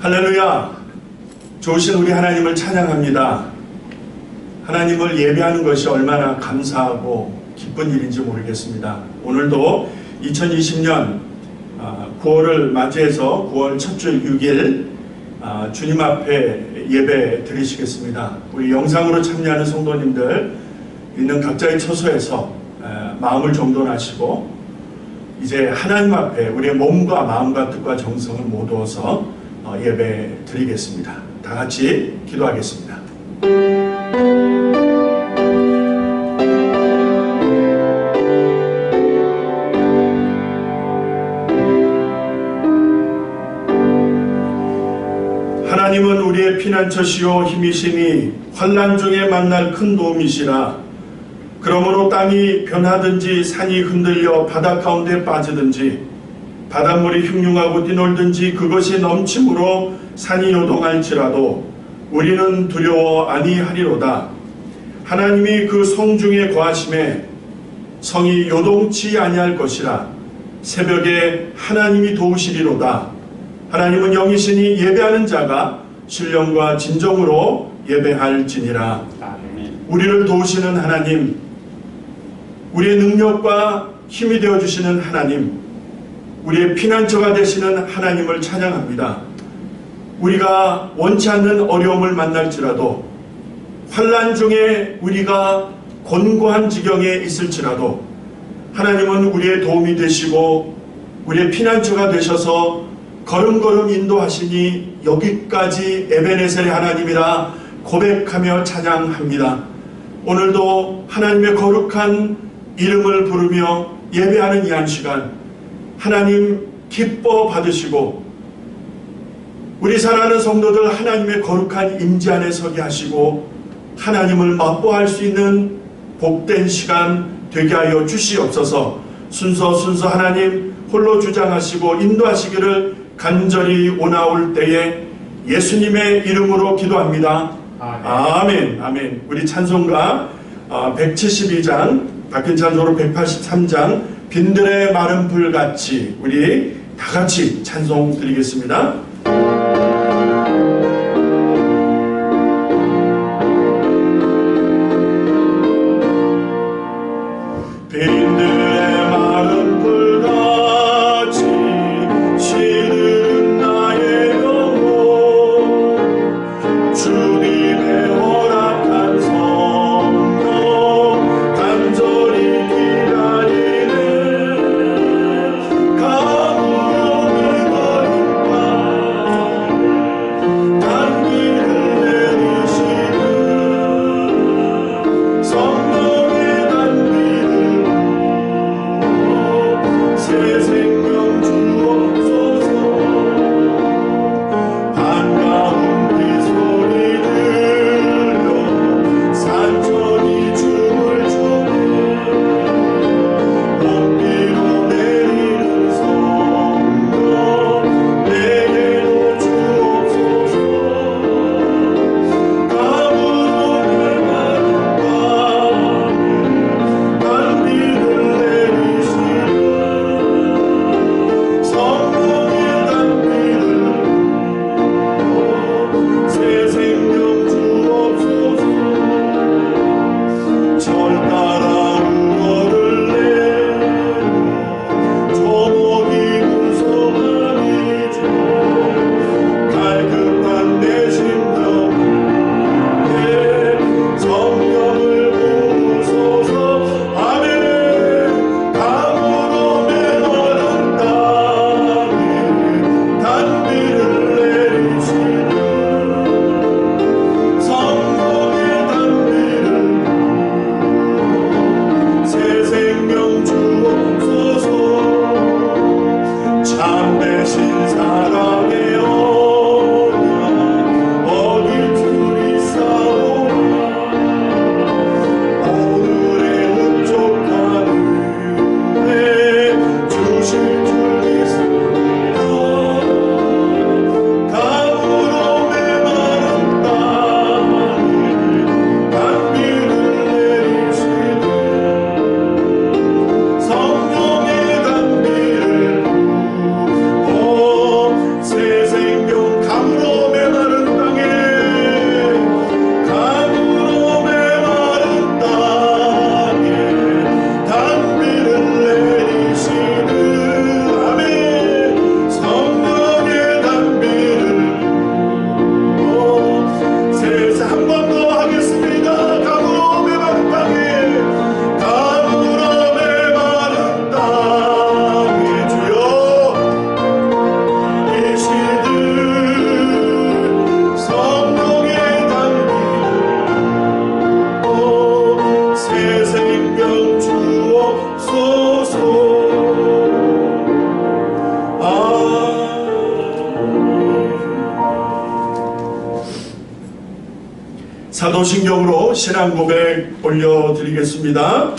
할렐루야! 좋으신 우리 하나님을 찬양합니다. 하나님을 예배하는 것이 얼마나 감사하고 기쁜 일인지 모르겠습니다. 오늘도 2020년 9월을 맞이해서 9월 첫 주 6일 주님 앞에 예배 드리시겠습니다. 우리 영상으로 참여하는 성도님들 있는 각자의 처소에서 마음을 정돈하시고 이제 하나님 앞에 우리의 몸과 마음과 뜻과 정성을 모두어서 예배 드리겠습니다. 다 같이 기도하겠습니다. 하나님은 우리의 피난처시요 힘이시니 환난 중에 만날 큰 도움이시라. 그러므로 땅이 변하든지 산이 흔들려 바다 가운데 빠지든지 바닷물이 흉흉하고 뛰놀든지 그것이 넘침으로 산이 요동할지라도 우리는 두려워 아니하리로다. 하나님이 그 성중에 거하심에 성이 요동치 아니할 것이라. 새벽에 하나님이 도우시리로다. 하나님은 영이시니 예배하는 자가 신령과 진정으로 예배할지니라. 우리를 도우시는 하나님, 우리의 능력과 힘이 되어주시는 하나님, 우리의 피난처가 되시는 하나님을 찬양합니다. 우리가 원치 않는 어려움을 만날지라도, 환난 중에 우리가 곤고한 지경에 있을지라도 하나님은 우리의 도움이 되시고 우리의 피난처가 되셔서 걸음걸음 인도하시니 여기까지 에베네셀의 하나님이라 고백하며 찬양합니다. 오늘도 하나님의 거룩한 이름을 부르며 예배하는 이 한 시간 하나님 기뻐 받으시고 우리 사랑하는 성도들 하나님의 거룩한 임재 안에 서게 하시고 하나님을 맛보할 수 있는 복된 시간 되게 하여 주시옵소서. 순서 하나님 홀로 주장하시고 인도하시기를 간절히 원하올 때에 예수님의 이름으로 기도합니다. 아멘. 아멘. 우리 찬송가 172장 바뀐 찬송으로 183장 빈들의 마른 불같이 우리 다같이 찬송 드리겠습니다. 빈들의 마른 불같이 시든 나의 영혼 주님의 허락한 성도 간절히 기다리는 가물음을 거린 밤 단비를 내리시는 성령의 단비를 새 생명 주옵소서. 반가운 그 소리 들려 산천이 춤을 추네. 봄비로 내리는 성도 내게로 주옵소서. 가물음을 마른 밤에 단비를 내리시는 성령의 단비를 새 생명 주옵소서. 절 따라 우거를 내려 조목이 무서워하리죠. 갈급한 내 심령에 성령을 부으소서. 아멘. 가물음에 마른 땅에 단비를 내리시는 성령의 단비를 새 생명 주옵소서. 참되신 사랑의 언약 어딜 둘이 싸우나 오늘의 흡족한 은혜 주실 줄 믿습니다. 가물음에 마른 땅에 단비를 내리시는 성령의 단비를 새 사도신경으로 신앙 고백 올려드리겠습니다.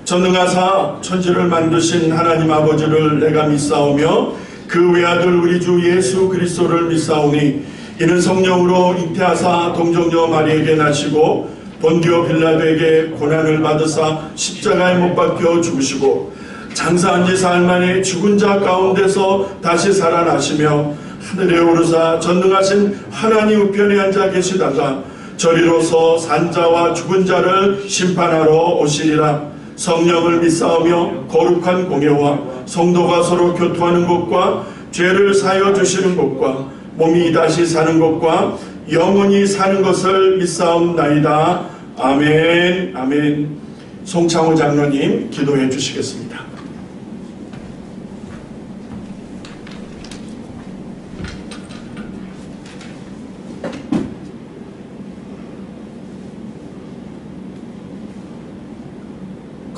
전능하사 천지를 만드신 하나님 아버지를 내가 믿사오며 그 외아들 우리 주 예수 그리스도를 믿사오니 이는 성령으로 잉태하사 동정녀 마리에게 나시고 본디오 빌라도에게 고난을 받으사 십자가에 못 박혀 죽으시고 장사한 지 사흘 만에 죽은 자 가운데서 다시 살아나시며 하늘에 오르사 전능하신 하나님 우편에 앉아 계시다가 저리로서 산자와 죽은 자를 심판하러 오시리라. 성령을 믿사오며 거룩한 공예와 성도가 서로 교통하는 것과 죄를 사하여 주시는 것과 몸이 다시 사는 것과 영원히 사는 것을 믿사옵나이다. 아멘. 아멘. 송창호 장로님 기도해 주시겠습니다.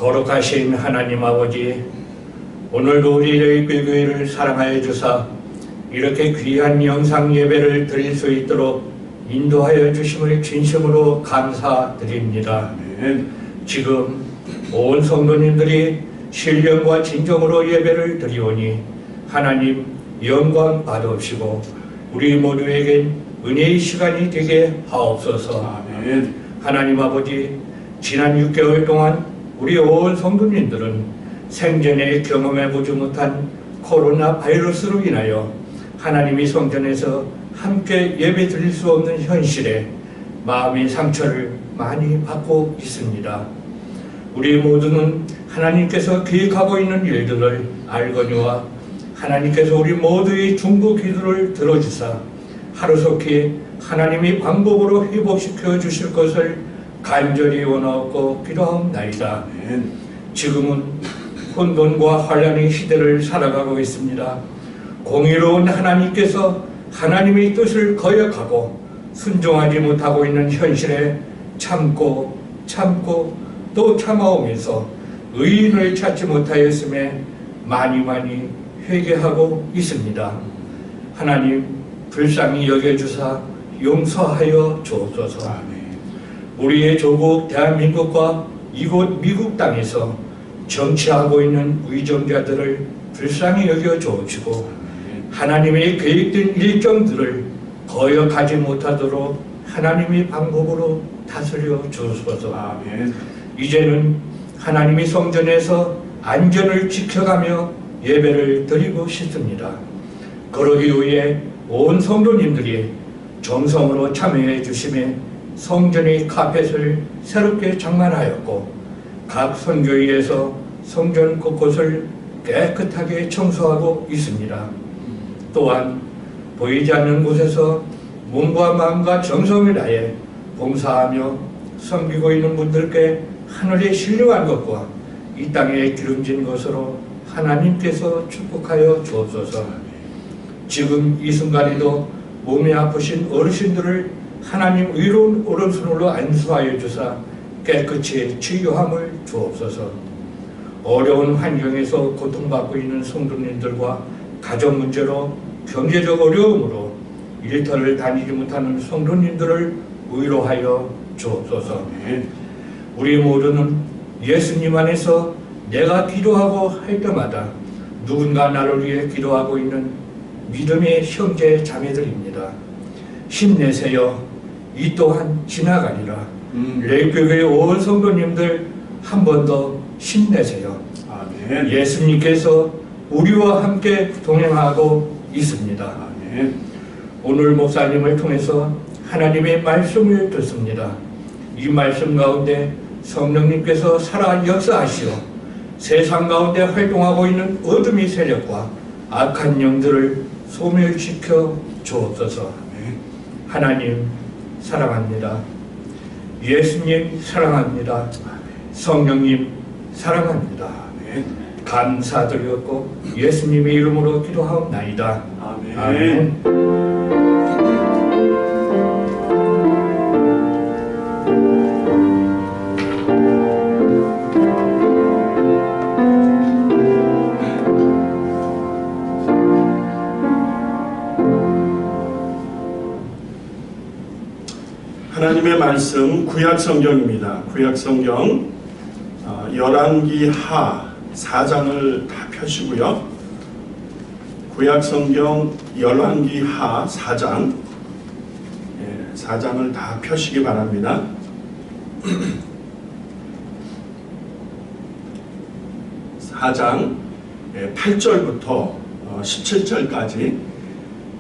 거룩하신 하나님 아버지, 오늘도 우리 레이크교회를 사랑하여 주사 이렇게 귀한 영상 예배를 드릴 수 있도록 인도하여 주심을 진심으로 감사드립니다. 지금 온 성도님들이 신령과 진정으로 예배를 드리오니 하나님 영광 받으시고 우리 모두에겐 은혜의 시간이 되게 하옵소서. 하나님 아버지, 지난 6개월 동안 우리 온 성도님들은 생전에 경험해보지 못한 코로나 바이러스로 인하여 하나님의 성전에서 함께 예배 드릴 수 없는 현실에 마음의 상처를 많이 받고 있습니다. 우리 모두는 하나님께서 계획하고 있는 일들을 알거니와 하나님께서 우리 모두의 중보 기도를 들어주사 하루속히 하나님의 방법으로 회복시켜 주실 것을 간절히 원하옵고 기도하옵나이다. 지금은 혼돈과 환란의 시대를 살아가고 있습니다. 공의로운 하나님께서 하나님의 뜻을 거역하고 순종하지 못하고 있는 현실에 참고 또 참아오면서 의인을 찾지 못하였음에 많이 회개하고 있습니다. 하나님 불쌍히 여겨주사 용서하여 주옵소서. 우리의 조국 대한민국과 이곳 미국 땅에서 정치하고 있는 위정자들을 불쌍히 여겨 주옵시고 하나님의 계획된 일정들을 거역하지 못하도록 하나님의 방법으로 다스려 주옵소서. 이제는 하나님의 성전에서 안전을 지켜가며 예배를 드리고 싶습니다. 그러기 위해 온 성도님들이 정성으로 참여해 주심에 성전의 카펫을 새롭게 장만하였고 각 선교회에서 성전 곳곳을 깨끗하게 청소하고 있습니다. 또한 보이지 않는 곳에서 몸과 마음과 정성을 다해 봉사하며 섬기고 있는 분들께 하늘에 신령한 것과 이 땅에 기름진 것으로 하나님께서 축복하여 주옵소서. 지금 이 순간에도 몸이 아프신 어르신들을 하나님 의로운 오른손으로 안수하여 주사 깨끗이 치유함을 주옵소서. 어려운 환경에서 고통받고 있는 성도님들과 가정 문제로 경제적 어려움으로 일터를 다니지 못하는 성도님들을 위로하여 주옵소서. 우리 모두는 예수님 안에서 내가 기도하고 할 때마다 누군가 나를 위해 기도하고 있는 믿음의 형제 자매들입니다. 힘내세요. 이 또한 지나가리라. 레이크교회 온 성도님들 한 번 더 힘내세요. 아멘. 예수님께서 우리와 함께 동행하고 있습니다. 아멘. 오늘 목사님을 통해서 하나님의 말씀을 듣습니다. 이 말씀 가운데 성령님께서 살아 역사하시어 세상 가운데 활동하고 있는 어둠의 세력과 악한 영들을 소멸시켜 주옵소서. 하나님 사랑합니다. 예수님 사랑합니다. 성령님 사랑합니다. 감사드렸고 예수님의 이름으로 기도하옵나이다. 아멘. 아멘. 하나님의 말씀 구약 성경입니다. 구약 성경 열왕기 하 4장을 다 펴시고요. 구약 성경 열왕기 하 4장 4장을 다 펴시기 바랍니다. 4장 8절부터 17절까지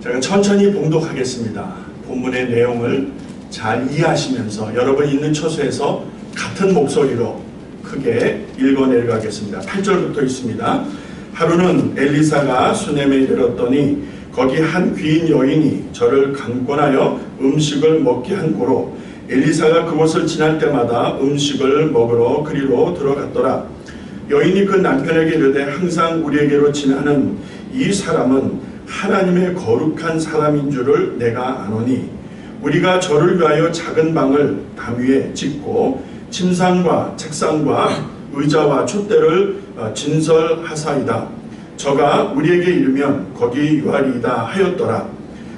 제가 천천히 봉독하겠습니다. 본문의 내용을 잘 이해하시면서 여러분 있는 처소에서 같은 목소리로 크게 읽어 내려가겠습니다. 8절부터 있습니다. 하루는 엘리사가 수넴에 이르렀더니 거기 한 귀인 여인이 저를 강권하여 음식을 먹게 한 고로 엘리사가 그곳을 지날 때마다 음식을 먹으러 그리로 들어갔더라. 여인이 그 남편에게 이르되 항상 우리에게로 지나는 이 사람은 하나님의 거룩한 사람인 줄을 내가 아노니 우리가 저를 위하여 작은 방을 담 위에 짓고 침상과 책상과 의자와 촛대를 진설하사이다. 저가 우리에게 이르면 거기 유하리이다 하였더라.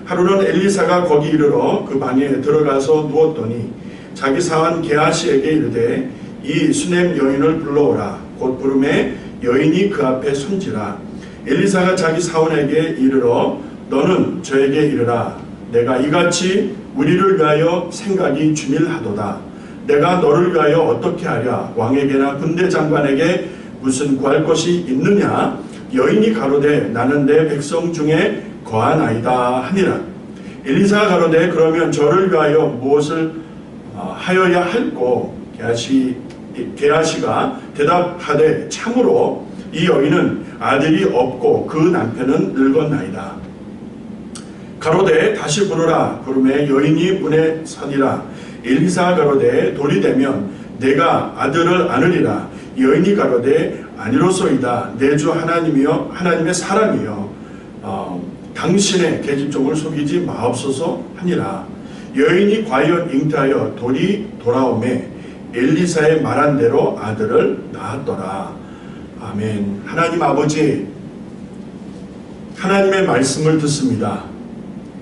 하루는 엘리사가 거기 이르러 그 방에 들어가서 누웠더니 자기 사환 게하시에게 이르되 이 수넴 여인을 불러오라. 곧 부름에 여인이 그 앞에 손지라. 엘리사가 자기 사원에게 이르러 너는 저에게 이르라. 내가 이같이 우리를 위하여 생각이 주밀하도다. 내가 너를 위하여 어떻게 하랴. 왕에게나 군대 장관에게 무슨 구할 것이 있느냐. 여인이 가로되 나는 내 백성 중에 거하나이다 하니라. 엘리사가 가로되 그러면 저를 위하여 무엇을 하여야 할꼬. 게하시가 대답하되 참으로 이 여인은 아들이 없고 그 남편은 늙었나이다. 가로되 다시 부르라. 부르매 여인이 문에 서니라. 엘리사가 가로되 돌이 되면 내가 아들을 안으리라. 여인이 가로되 아니로소이다. 내 주 하나님이여 하나님의 사람이여 당신의 계집종을 속이지 마옵소서 하니라. 여인이 과연 잉태하여 돌이 돌아오매 엘리사의 말한 대로 아들을 낳았더라. 아멘. 하나님 아버지, 하나님의 말씀을 듣습니다.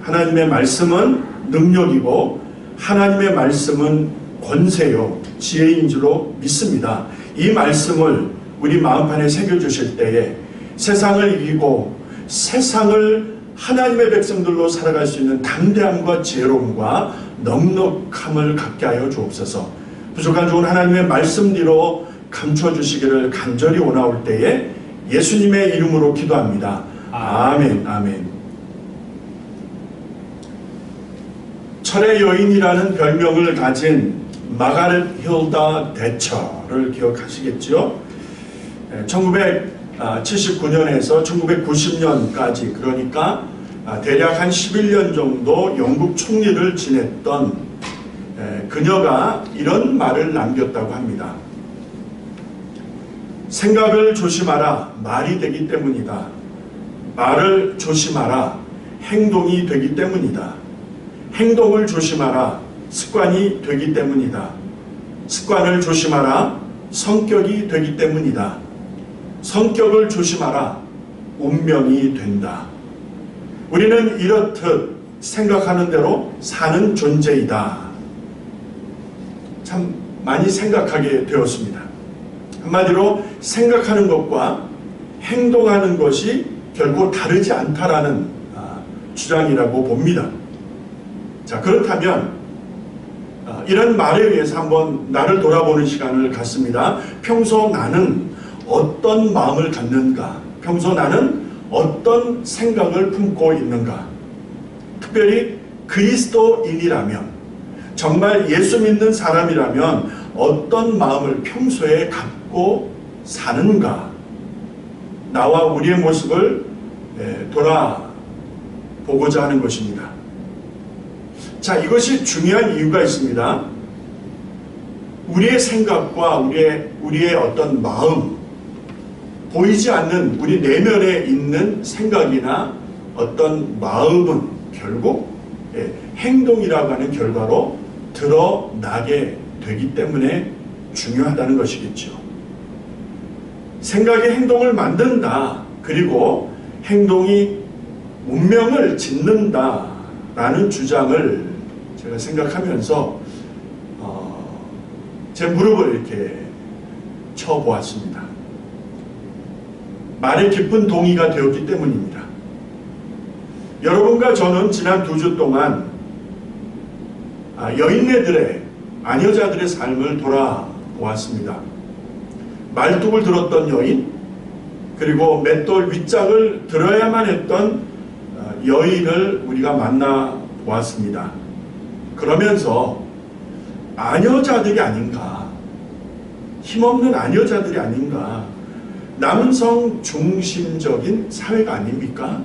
하나님의 말씀은 능력이고 하나님의 말씀은 권세요 지혜인 줄로 믿습니다. 이 말씀을 우리 마음판에 새겨주실 때에 세상을 이기고 세상을 하나님의 백성들로 살아갈 수 있는 담대함과 지혜로움과 넉넉함을 갖게 하여 주옵소서. 부족한 좋은 하나님의 말씀뒤로 감춰주시기를 간절히 원하올 때에 예수님의 이름으로 기도합니다. 아멘. 아멘. 철의 여인이라는 별명을 가진 마가렛 힐다 대처를 기억하시겠죠? 1979년에서 1990년까지 그러니까 대략 한 11년 정도 영국 총리를 지냈던 그녀가 이런 말을 남겼다고 합니다. 생각을 조심하라. 말이 되기 때문이다. 말을 조심하라. 행동이 되기 때문이다. 행동을 조심하라. 습관이 되기 때문이다. 습관을 조심하라. 성격이 되기 때문이다. 성격을 조심하라. 운명이 된다. 우리는 이렇듯 생각하는 대로 사는 존재이다. 참 많이 생각하게 되었습니다. 한마디로 생각하는 것과 행동하는 것이 결코 다르지 않다라는 주장이라고 봅니다. 자, 그렇다면 이런 말에 의해서 한번 나를 돌아보는 시간을 갖습니다. 평소 나는 어떤 마음을 갖는가? 평소 나는 어떤 생각을 품고 있는가? 특별히 그리스도인이라면, 정말 예수 믿는 사람이라면 어떤 마음을 평소에 갖고 사는가? 나와 우리의 모습을 돌아보고자 하는 것입니다. 자, 이것이 중요한 이유가 있습니다. 우리의 생각과 우리의 어떤 마음, 보이지 않는 우리 내면에 있는 생각이나 어떤 마음은 결국 행동이라고 하는 결과로 드러나게 되기 때문에 중요하다는 것이겠죠. 생각이 행동을 만든다. 그리고 행동이 운명을 짓는다 라는 주장을 제가 생각하면서 제 무릎을 이렇게 쳐보았습니다. 말에 깊은 동의가 되었기 때문입니다. 여러분과 저는 지난 2주 동안 여인네들의, 아녀자들의 삶을 돌아보았습니다. 말뚝을 들었던 여인, 그리고 맷돌 윗짝을 들어야만 했던 여인을 우리가 만나보았습니다. 그러면서 아녀자들이 아닌가, 힘없는 아녀자들이 아닌가, 남성 중심적인 사회가 아닙니까?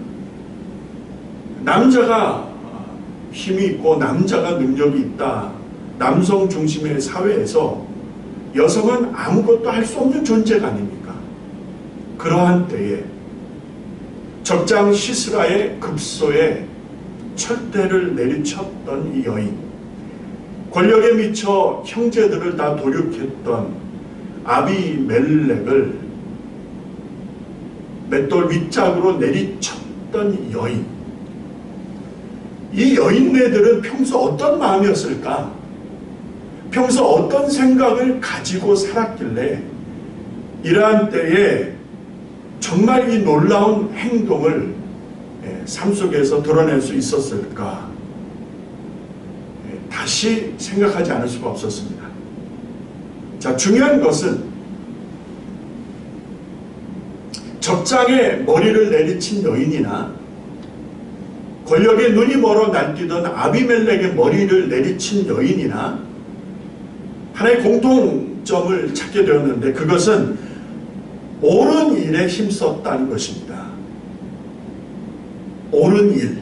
남자가 힘이 있고 남자가 능력이 있다, 남성 중심의 사회에서 여성은 아무것도 할 수 없는 존재가 아닙니까? 그러한 때에 적장 시스라의 급소에 철대를 내리쳤던 이 여인, 권력에 미쳐 형제들을 다 도륙했던 아비멜렉을 맷돌 윗짝으로 내리쳤던 여인, 이 여인네들은 평소 어떤 마음이었을까? 평소 어떤 생각을 가지고 살았길래 이러한 때에 정말 이 놀라운 행동을 삶 속에서 드러낼 수 있었을까? 다시 생각하지 않을 수가 없었습니다. 자, 중요한 것은 적장에 머리를 내리친 여인이나 권력에 눈이 멀어 날뛰던 아비멜렉의 머리를 내리친 여인이나 하나의 공통점을 찾게 되었는데, 그것은 옳은 일에 힘썼다는 것입니다. 옳은 일,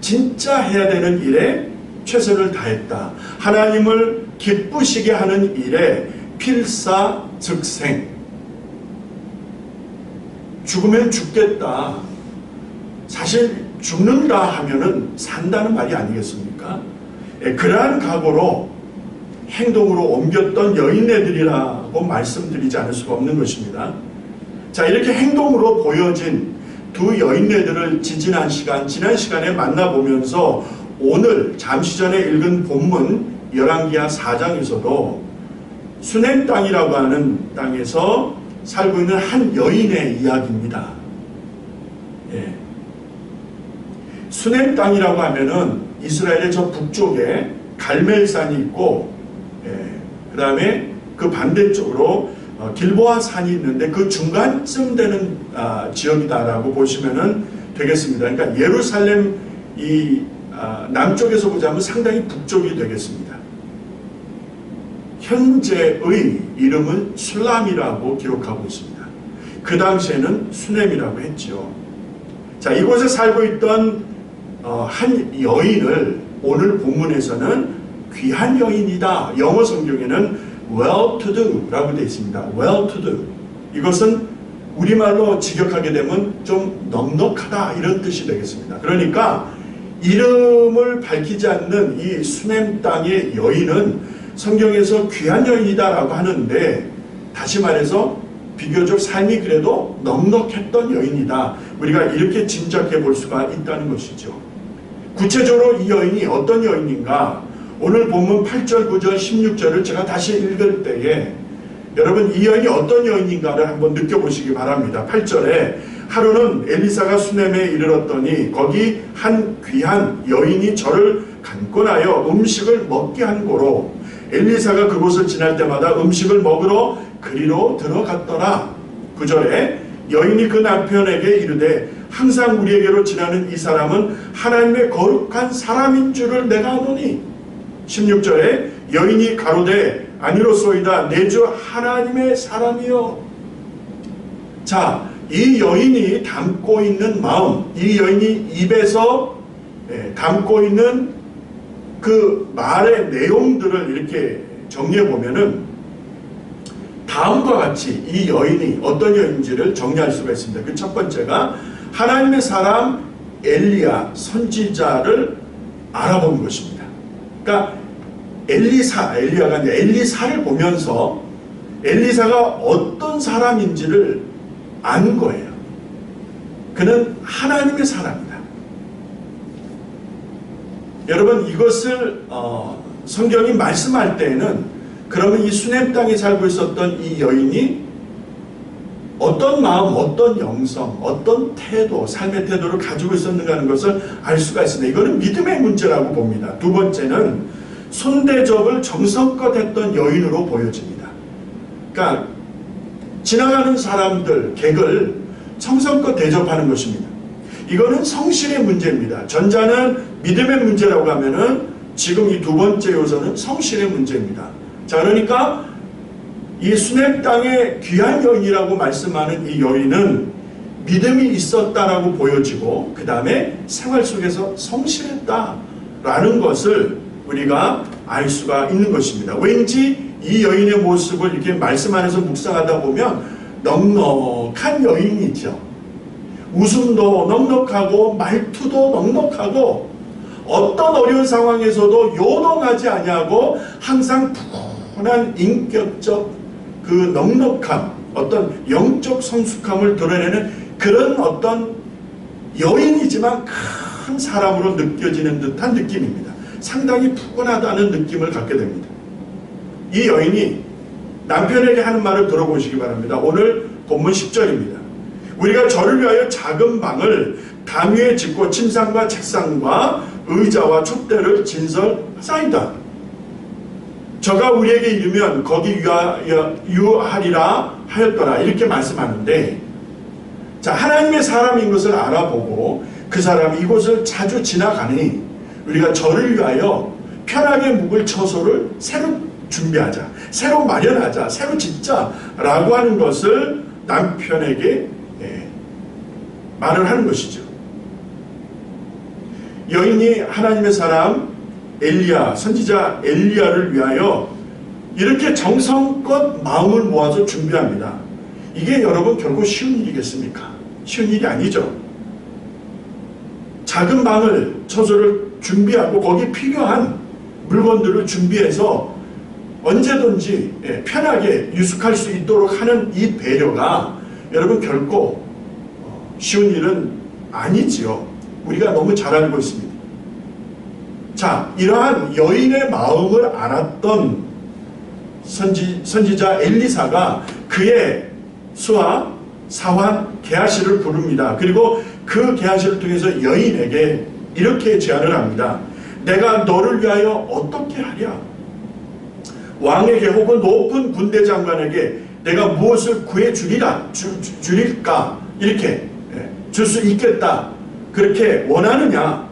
진짜 해야 되는 일에 최선을 다했다. 하나님을 기쁘시게 하는 일에 필사즉생. 죽으면 죽겠다. 사실 죽는다 하면은 산다는 말이 아니겠습니까? 그러한 각오로 행동으로 옮겼던 여인네들이라고 말씀드리지 않을 수가 없는 것입니다. 자, 이렇게 행동으로 보여진 두 여인네들을 지난 시간에 만나보면서 오늘 잠시 전에 읽은 본문 열왕기하 4장에서도 수넴 땅이라고 하는 땅에서 살고 있는 한 여인의 이야기입니다. 예. 수넴 땅이라고 하면은 이스라엘의 저 북쪽에 갈멜산이 있고, 그 다음에 그 반대쪽으로 길보아 산이 있는데 그 중간쯤 되는 지역이다라고 보시면 되겠습니다. 그러니까 예루살렘 이 남쪽에서 보자면 상당히 북쪽이 되겠습니다. 현재의 이름은 술람이라고 기록하고 있습니다. 그 당시에는 수넴이라고 했죠. 자, 이곳에 살고 있던 한 여인을 오늘 본문에서는 귀한 여인이다. 영어 성경에는 well-to-do 라고 되어 있습니다. well-to-do. 이것은 우리말로 직역하게 되면 좀 넉넉하다 이런 뜻이 되겠습니다. 그러니까 이름을 밝히지 않는 이 수넴 땅의 여인은 성경에서 귀한 여인이다라고 하는데, 다시 말해서 비교적 삶이 그래도 넉넉했던 여인이다. 우리가 이렇게 짐작해 볼 수가 있다는 것이죠. 구체적으로 이 여인이 어떤 여인인가? 오늘 본문 8절, 9절, 16절을 제가 다시 읽을 때에 여러분 이 여인이 어떤 여인인가를 한번 느껴보시기 바랍니다. 8절에 하루는 엘리사가 수넴에 이르렀더니 거기 한 귀한 여인이 저를 간권하여 음식을 먹게 한 고로 엘리사가 그곳을 지날 때마다 음식을 먹으러 그리로 들어갔더라. 9절에 여인이 그 남편에게 이르되 항상 우리에게로 지나는 이 사람은 하나님의 거룩한 사람인 줄을 내가 아노니. 16절에 여인이 가로되 아니로소이다 내 주 하나님의 사람이요. 자, 이 여인이 담고 있는 마음, 이 여인이 입에서 담고 있는 그 말의 내용들을 이렇게 정리해 보면은 다음과 같이 이 여인이 어떤 여인인지를 정리할 수가 있습니다. 그 첫 번째가 하나님의 사람 엘리야 선지자를 알아본 것입니다. 그러니까 엘리야가 아니라 엘리사를 보면서 엘리사가 어떤 사람인지를 안 거예요. 그는 하나님의 사람이다. 여러분 이것을 성경이 말씀할 때에는 그러면 이 수넴 땅에 살고 있었던 이 여인이 어떤 마음, 어떤 영성, 어떤 태도, 삶의 태도를 가지고 있었는가 하는 것을 알 수가 있습니다. 이거는 믿음의 문제라고 봅니다. 두 번째는 손대접을 정성껏 했던 여인으로 보여집니다. 그러니까 지나가는 사람들, 객을 정성껏 대접하는 것입니다. 이거는 성실의 문제입니다. 전자는 믿음의 문제라고 하면은 지금 이 두 번째 요소는 성실의 문제입니다. 자, 그러니까 이 수넴 땅의 귀한 여인이라고 말씀하는 이 여인은 믿음이 있었다라고 보여지고 그 다음에 생활 속에서 성실했다라는 것을 우리가 알 수가 있는 것입니다. 왠지 이 여인의 모습을 이렇게 말씀 안에서 묵상하다 보면 넉넉한 여인이죠. 웃음도 넉넉하고 말투도 넉넉하고 어떤 어려운 상황에서도 요동하지 아니하고 항상 푸근한 인격적 그 넉넉함, 어떤 영적 성숙함을 드러내는 그런 어떤 여인이지만 큰 사람으로 느껴지는 듯한 느낌입니다. 상당히 푸근하다는 느낌을 갖게 됩니다. 이 여인이 남편에게 하는 말을 들어보시기 바랍니다. 오늘 본문 10절입니다. 우리가 저를 위하여 작은 방을 담 위에 짓고 침상과 책상과 의자와 촛대를 진설하사이다. 저가 우리에게 이르면 거기 유하리라 하였더라. 이렇게 말씀하는데, 자, 하나님의 사람인 것을 알아보고 그 사람이 이곳을 자주 지나가니 우리가 저를 위하여 편하게 묵을 처소를 새로 준비하자, 새로 마련하자, 새로 짓자라고 하는 것을 남편에게 말을 하는 것이죠. 여인이 하나님의 사람 엘리야, 선지자 엘리야를 위하여 이렇게 정성껏 마음을 모아서 준비합니다. 이게 여러분 결국 쉬운 일이겠습니까? 쉬운 일이 아니죠. 작은 방을, 처소를 준비하고 거기에 필요한 물건들을 준비해서 언제든지 편하게 유숙할 수 있도록 하는 이 배려가 여러분 결코 쉬운 일은 아니지요. 우리가 너무 잘 알고 있습니다. 자, 이러한 여인의 마음을 알았던 선지자 엘리사가 그의 수하, 사환, 게하시를 부릅니다. 그리고 그 게하시를 통해서 여인에게 이렇게 제안을 합니다. 내가 너를 위하여 어떻게 하랴? 왕에게 혹은 높은 군대 장관에게 내가 무엇을 구해주리라, 주릴까? 이렇게 줄 수 있겠다. 그렇게 원하느냐?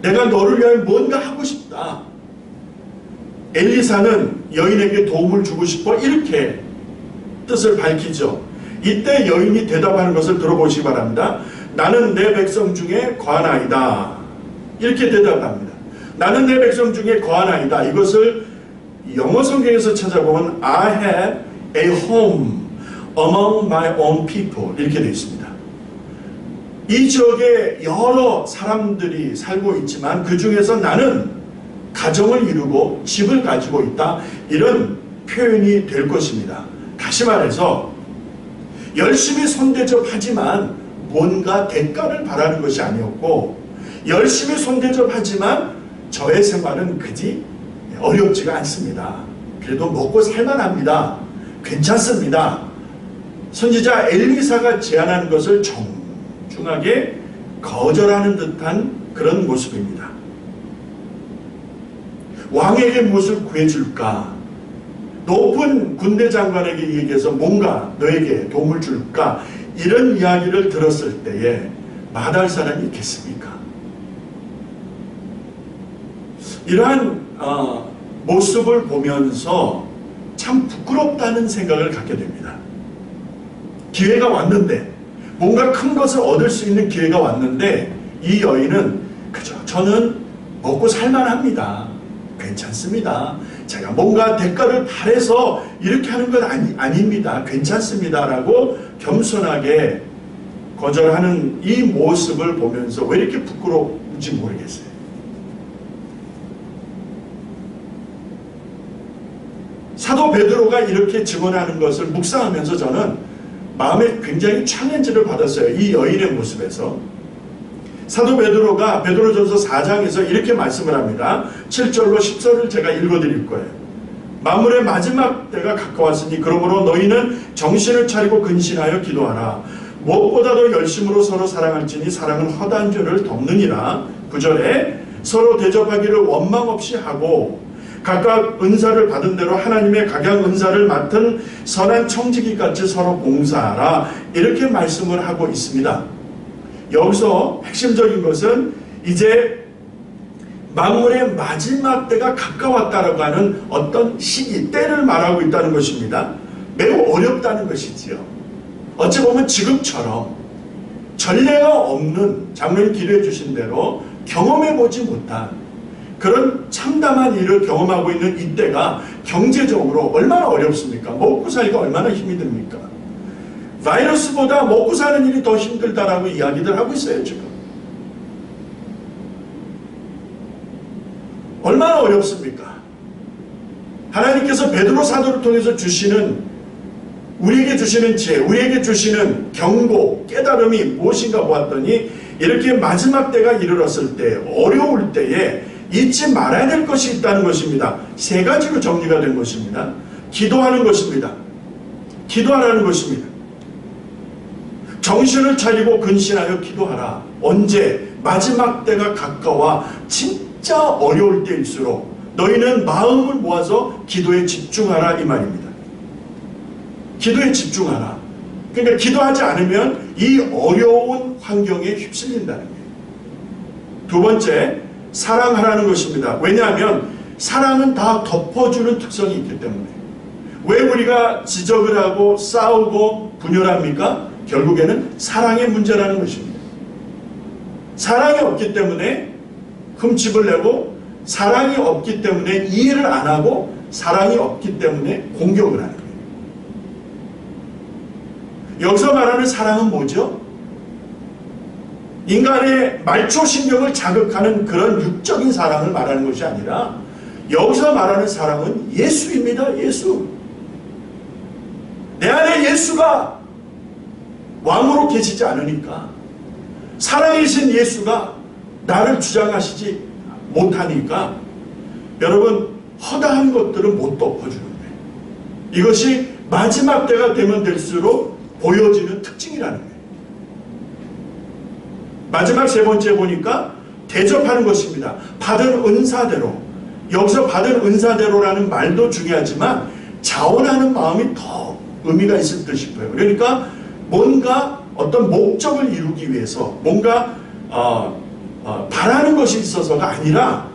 내가 너를 위하여 뭔가 하고 싶다. 엘리사는 여인에게 도움을 주고 싶어 이렇게 뜻을 밝히죠. 이때 여인이 대답하는 것을 들어보시기 바랍니다. 나는 내 백성 중에 거하나이다. 이렇게 대답합니다. 나는 내 백성 중에 거하나이다. 이것을 영어 성경에서 찾아보면 I have a home among my own people 이렇게 되어 있습니다. 이 지역에 여러 사람들이 살고 있지만 그 중에서 나는 가정을 이루고 집을 가지고 있다. 이런 표현이 될 것입니다. 다시 말해서 열심히 손대접하지만 뭔가 대가를 바라는 것이 아니었고 열심히 손대접하지만 저의 생활은 그지 어렵지가 않습니다. 그래도 먹고 살만합니다. 괜찮습니다. 선지자 엘리사가 제안하는 것을 정중하게 거절하는 듯한 그런 모습입니다. 왕에게 무엇을 구해줄까? 높은 군대 장관에게 얘기해서 뭔가 너에게 도움을 줄까? 이런 이야기를 들었을 때에 마다할 사람이 있겠습니까? 이러한 모습을 보면서 참 부끄럽다는 생각을 갖게 됩니다. 기회가 왔는데 뭔가 큰 것을 얻을 수 있는 기회가 왔는데 이 여인은 그죠, 저는 먹고 살만합니다. 괜찮습니다. 제가 뭔가 대가를 바래서 이렇게 하는 건 아닙니다. 괜찮습니다. 라고 겸손하게 거절하는 이 모습을 보면서 왜 이렇게 부끄러운지 모르겠어요. 사도 베드로가 이렇게 증언하는 것을 묵상하면서 저는 마음에 굉장히 챌린지를 받았어요. 이 여인의 모습에서. 사도 베드로가 베드로전서 4장에서 이렇게 말씀을 합니다. 7절로 10절을 제가 읽어드릴 거예요. 만물의 마지막 때가 가까웠으니 그러므로 너희는 정신을 차리고 근신하여 기도하라. 무엇보다도 열심으로 서로 사랑할지니 사랑은 허다한 죄를 덮느니라. 9절에 서로 대접하기를 원망 없이 하고 각각 은사를 받은 대로 하나님의 각양 은사를 맡은 선한 청지기같이 서로 봉사하라. 이렇게 말씀을 하고 있습니다. 여기서 핵심적인 것은 이제 만물의 마지막 때가 가까웠다라고 하는 어떤 시기, 때를 말하고 있다는 것입니다. 매우 어렵다는 것이지요. 어찌 보면 지금처럼 전례가 없는, 장로님 기도해 주신 대로 경험해 보지 못한 그런 참담한 일을 경험하고 있는 이때가 경제적으로 얼마나 어렵습니까? 먹고 살기가 얼마나 힘이 듭니까? 바이러스보다 먹고 사는 일이 더 힘들다라고 이야기들 하고 있어요, 지금. 얼마나 어렵습니까? 하나님께서 베드로 사도를 통해서 우리에게 주시는 지혜, 우리에게 주시는 경고, 깨달음이 무엇인가 보았더니 이렇게 마지막 때가 이르렀을 때, 어려울 때에 잊지 말아야 될 것이 있다는 것입니다. 세 가지로 정리가 된 것입니다. 기도하는 것입니다. 기도하라는 것입니다. 정신을 차리고 근신하여 기도하라. 언제? 마지막 때가 가까워 진짜 어려울 때일수록 너희는 마음을 모아서 기도에 집중하라 이 말입니다. 기도에 집중하라. 그러니까 기도하지 않으면 이 어려운 환경에 휩쓸린다는 거예요. 두 번째, 사랑하라는 것입니다. 왜냐하면 사랑은 다 덮어주는 특성이 있기 때문에. 왜 우리가 지적을 하고 싸우고 분열합니까? 결국에는 사랑의 문제라는 것입니다. 사랑이 없기 때문에 흠집을 내고, 사랑이 없기 때문에 이해를 안 하고, 사랑이 없기 때문에 공격을 하는 거예요. 여기서 말하는 사랑은 뭐죠? 인간의 말초신경을 자극하는 그런 육적인 사랑을 말하는 것이 아니라 여기서 말하는 사랑은 예수입니다. 예수. 내 안에 예수가 왕으로 계시지 않으니까, 살아계신 예수가 나를 주장하시지 못하니까 여러분 허다한 것들은 못 덮어주는 거예요. 이것이 마지막 때가 되면 될수록 보여지는 특징이라는 거예요. 마지막 세 번째 보니까 대접하는 것입니다. 받은 은사대로. 여기서 받은 은사대로라는 말도 중요하지만 자원하는 마음이 더 의미가 있을 듯 싶어요. 그러니까 뭔가 어떤 목적을 이루기 위해서 뭔가 바라는 것이 있어서가 아니라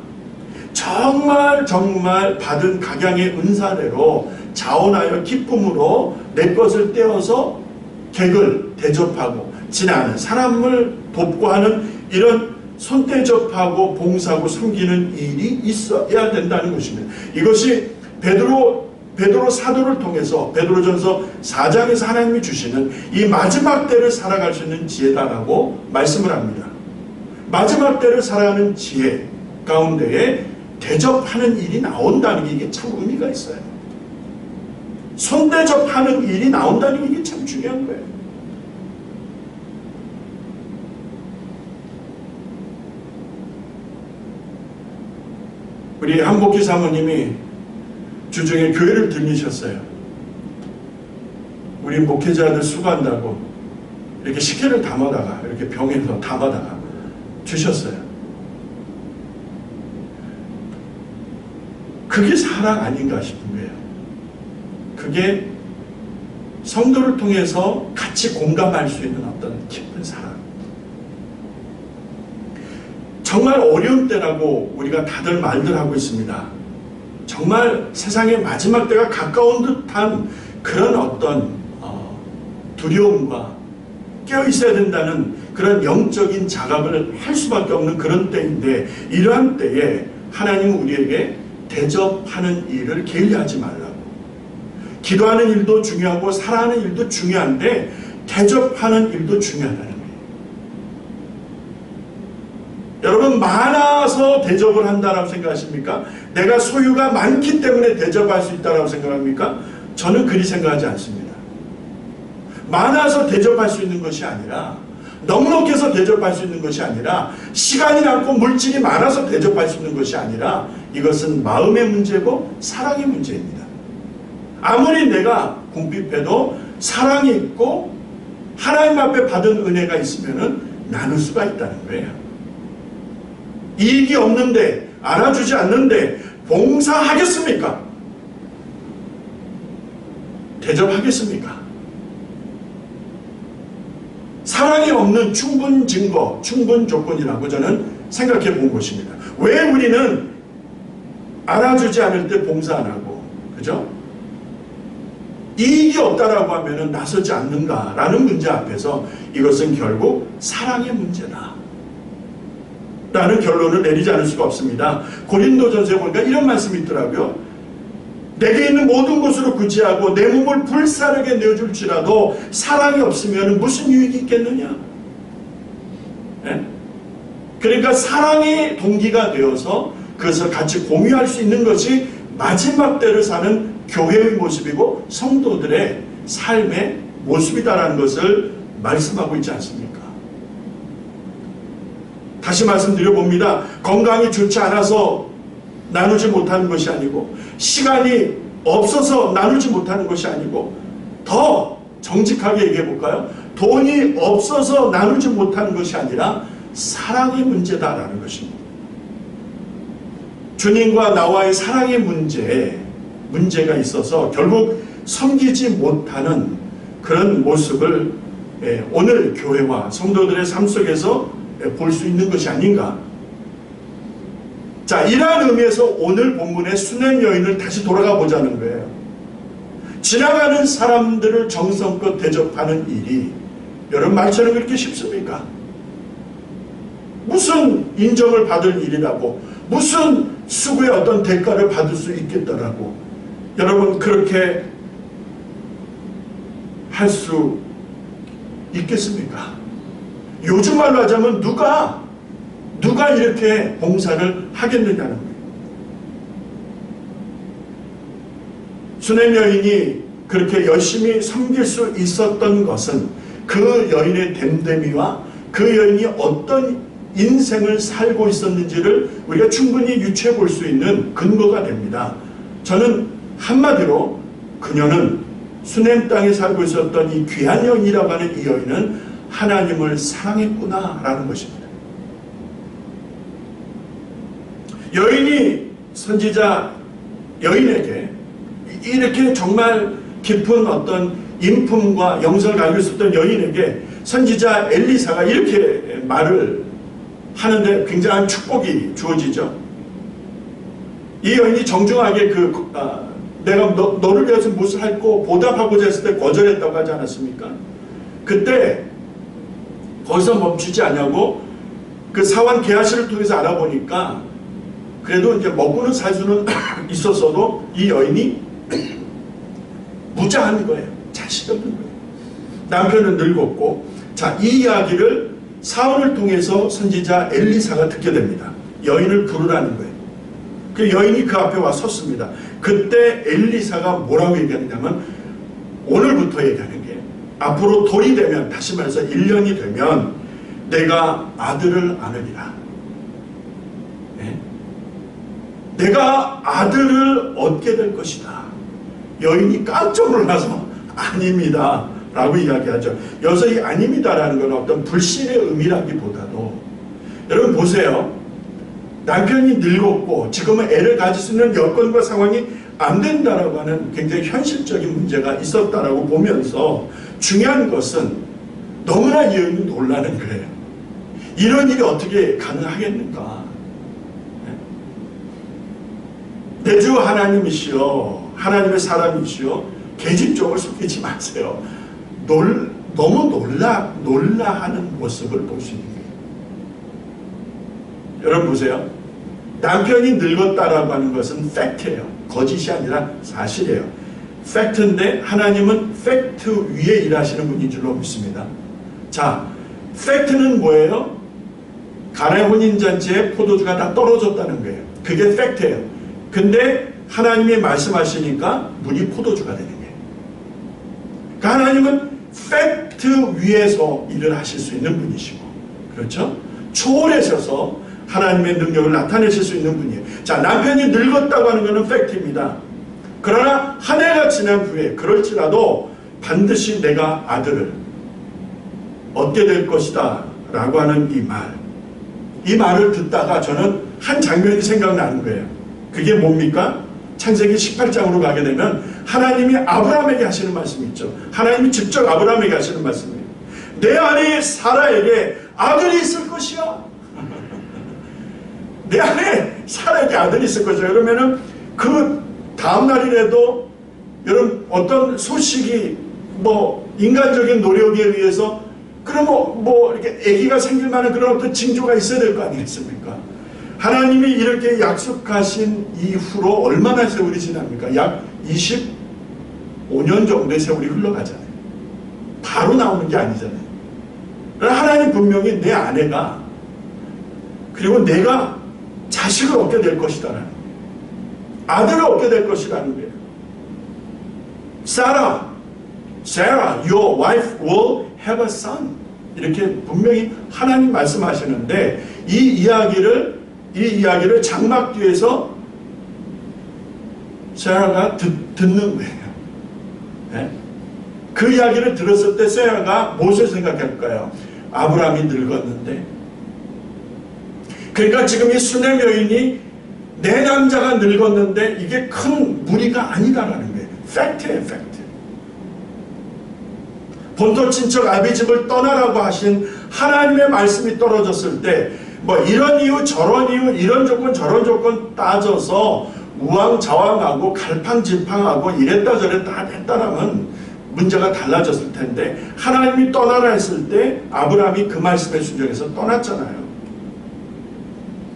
정말 받은 각양의 은사대로 자원하여 기쁨으로 내 것을 떼어서 객을 대접하고 지나는 사람을 돕고 하는 이런 손대접하고 봉사하고 섬기는 일이 있어야 된다는 것입니다. 이것이 베드로 사도를 통해서 베드로전서 4장에서 하나님이 주시는 이 마지막 때를 살아갈 수 있는 지혜다라고 말씀을 합니다. 마지막 때를 살아가는 지혜 가운데에 대접하는 일이 나온다는 게 이게 참 의미가 있어요. 손대접하는 일이 나온다는 게 이게 참 중요한 거예요. 우리 한복희 사모님이 주중에 교회를 들리셨어요. 우리 목회자들 수고한다고 이렇게 식혜를 담아다가 이렇게 병에서 담아다가 주셨어요. 그게 사랑 아닌가 싶은 거예요. 그게 성도를 통해서 같이 공감할 수 있는 어떤 깊은 사랑. 정말 어려운 때라고 우리가 다들 말들 하고 있습니다. 정말 세상의 마지막 때가 가까운 듯한 그런 어떤 두려움과 깨어있어야 된다는 그런 영적인 자각을 할 수밖에 없는 그런 때인데, 이러한 때에 하나님은 우리에게 대접하는 일을 게을리하지 말라고. 기도하는 일도 중요하고 사랑하는 일도 중요한데 대접하는 일도 중요하다는 거예요. 여러분, 많아서 대접을 한다라고 생각하십니까? 내가 소유가 많기 때문에 대접할 수 있다라고 생각합니까? 저는 그리 생각하지 않습니다. 많아서 대접할 수 있는 것이 아니라 넉넉해서 대접할 수 있는 것이 아니라, 시간이 많고 물질이 많아서 대접할 수 있는 것이 아니라, 이것은 마음의 문제고 사랑의 문제입니다. 아무리 내가 궁핍해도 사랑이 있고 하나님 앞에 받은 은혜가 있으면 나눌 수가 있다는 거예요. 이익이 없는데, 알아주지 않는데 봉사하겠습니까? 대접하겠습니까? 사랑이 없는 충분 증거, 충분 조건이라고 저는 생각해 본 것입니다. 왜 우리는 알아주지 않을 때 봉사 안 하고, 그죠? 이익이 없다라고 하면 나서지 않는가라는 문제 앞에서 이것은 결국 사랑의 문제다 라는 결론을 내리지 않을 수가 없습니다. 고린도전서에 보니까 이런 말씀이 있더라고요. 내게 있는 모든 것으로 구제하고 내 몸을 불사르게 내어줄지라도 사랑이 없으면 무슨 유익이 있겠느냐. 네? 그러니까 사랑이 동기가 되어서 그것을 같이 공유할 수 있는 것이 마지막 때를 사는 교회의 모습이고 성도들의 삶의 모습이다라는 것을 말씀하고 있지 않습니까? 다시 말씀드려봅니다. 건강이 좋지 않아서 나누지 못하는 것이 아니고, 시간이 없어서 나누지 못하는 것이 아니고, 더 정직하게 얘기해 볼까요? 돈이 없어서 나누지 못하는 것이 아니라 사랑의 문제다라는 것입니다. 주님과 나와의 사랑의 문제가 있어서 결국 섬기지 못하는 그런 모습을 오늘 교회와 성도들의 삶 속에서 볼 수 있는 것이 아닌가. 자, 이러한 의미에서 오늘 본문의 수냄 여인을 다시 돌아가 보자는 거예요. 지나가는 사람들을 정성껏 대접하는 일이 여러분 말처럼 그렇게 쉽습니까? 무슨 인정을 받을 일이라고, 무슨 수고의 어떤 대가를 받을 수 있겠다라고 여러분 그렇게 할 수 있겠습니까? 요즘 말로 하자면 누가 이렇게 봉사를 하겠느냐는 거예요. 수냄 여인이 그렇게 열심히 섬길 수 있었던 것은 그 여인의 됨됨이와 그 여인이 어떤 인생을 살고 있었는지를 우리가 충분히 유추해 볼 수 있는 근거가 됩니다. 저는 한마디로 그녀는 수냄 땅에 살고 있었던 이 귀한 여인이라고 하는 이 여인은 하나님을 사랑했구나라는 것입니다. 여인이 선지자 여인에게 이렇게 정말 깊은 어떤 인품과 영성을 가지고 있었던 여인에게 선지자 엘리사가 이렇게 말을 하는데 굉장한 축복이 주어지죠. 이 여인이 정중하게 내가 너를 위해서 무엇을 할고 보답하고자 했을 때 거절했다고 하지 않았습니까? 그때 거기서 멈추지 않냐고 그 사환 게하시를 통해서 알아보니까 그래도 이제 먹고는 살 수는 있었어도 이 여인이 무자한 거예요. 자식이 없는 거예요. 남편은 늙었고, 자, 이 이야기를 사울을 통해서 선지자 엘리사가 듣게 됩니다. 여인을 부르라는 거예요. 그 여인이 그 앞에 와 섰습니다. 그때 엘리사가 뭐라고 얘기하냐면, 오늘부터 얘기하는 게 앞으로 돌이 되면, 다시 말해서 1년이 되면 내가 아들을 안으리라. 네? 내가 아들을 얻게 될 것이다. 여인이 깜짝 놀라서 아닙니다 라고 이야기하죠. 여기서 이 아닙니다라는 건 어떤 불신의 의미라기보다도, 여러분 보세요. 남편이 늙었고 지금은 애를 가질 수 있는 여건과 상황이 안 된다라고 하는 굉장히 현실적인 문제가 있었다라고 보면서 중요한 것은 너무나 이 여인은 놀라는 거예요. 이런 일이 어떻게 가능하겠는가. 내 주 하나님이시여, 하나님의 사람이시여, 계집종을 속이지 마세요. 너무 놀라하는 모습을 볼 수 있는 거예요. 여러분 보세요. 남편이 늙었다라고 하는 것은 팩트예요. 거짓이 아니라 사실이에요. 팩트인데 하나님은 팩트 위에 일하시는 분인 줄로 믿습니다. 자, 팩트는 뭐예요? 가나의 혼인잔치에 포도주가 다 떨어졌다는 거예요. 그게 팩트예요. 근데 하나님이 말씀하시니까 물이 포도주가 되는 거예요. 그러니까 하나님은 팩트 위에서 일을 하실 수 있는 분이시고, 그렇죠? 초월하셔서 하나님의 능력을 나타내실 수 있는 분이에요. 자, 남편이 늙었다고 하는 것은 팩트입니다. 그러나 한 해가 지난 후에 그럴지라도 반드시 내가 아들을 얻게 될 것이다 라고 하는 이 말을 듣다가 저는 한 장면이 생각나는 거예요. 그게 뭡니까? 창세기 18장으로 가게 되면 하나님이 아브라함에게 하시는 말씀이 있죠. 하나님이 직접 아브라함에게 하시는 말씀이에요. 내 아내 사라에게 아들이 있을 것이야. 내 아내 사라에게 아들이 있을 것이야. 그러면은 그 다음날이라도 여러분 어떤 소식이 뭐 인간적인 노력에 의해서 그럼 뭐 이렇게 아기가 생길 만한 그런 어떤 징조가 있어야 될 거 아니겠습니까? 하나님이 이렇게 약속하신 이후로 얼마나 세월이 지납니까? 약 25년 정도의 세월이 흘러가잖아요. 바로 나오는 게 아니잖아요. 그러나 하나님 분명히 내 아내가 그리고 내가 자식을 얻게 될 것이다라는 거예요. 아들을 얻게 될 것이라는 거예요. Sarah, your wife will have a son. 이렇게 분명히 하나님 말씀하시는데 이 이야기를 장막 뒤에서 세라가 듣는 거예요. 네? 그 이야기를 들었을 때 세라가 무엇을 생각할까요? 아브라함이 늙었는데, 그러니까 지금 이 수넴 여인이 내 남자가 늙었는데 이게 큰 무리가 아니다라는 거예요. 팩트예요, 팩트. 본토 친척 아비집을 떠나라고 하신 하나님의 말씀이 떨어졌을 때 뭐 이런 이유 저런 이유 이런 조건 저런 조건 따져서 우왕좌왕하고 갈팡질팡하고 이랬다 저랬다 했다라면 문제가 달라졌을 텐데, 하나님이 떠나라 했을 때 아브라함이 그 말씀에 순종해서 떠났잖아요.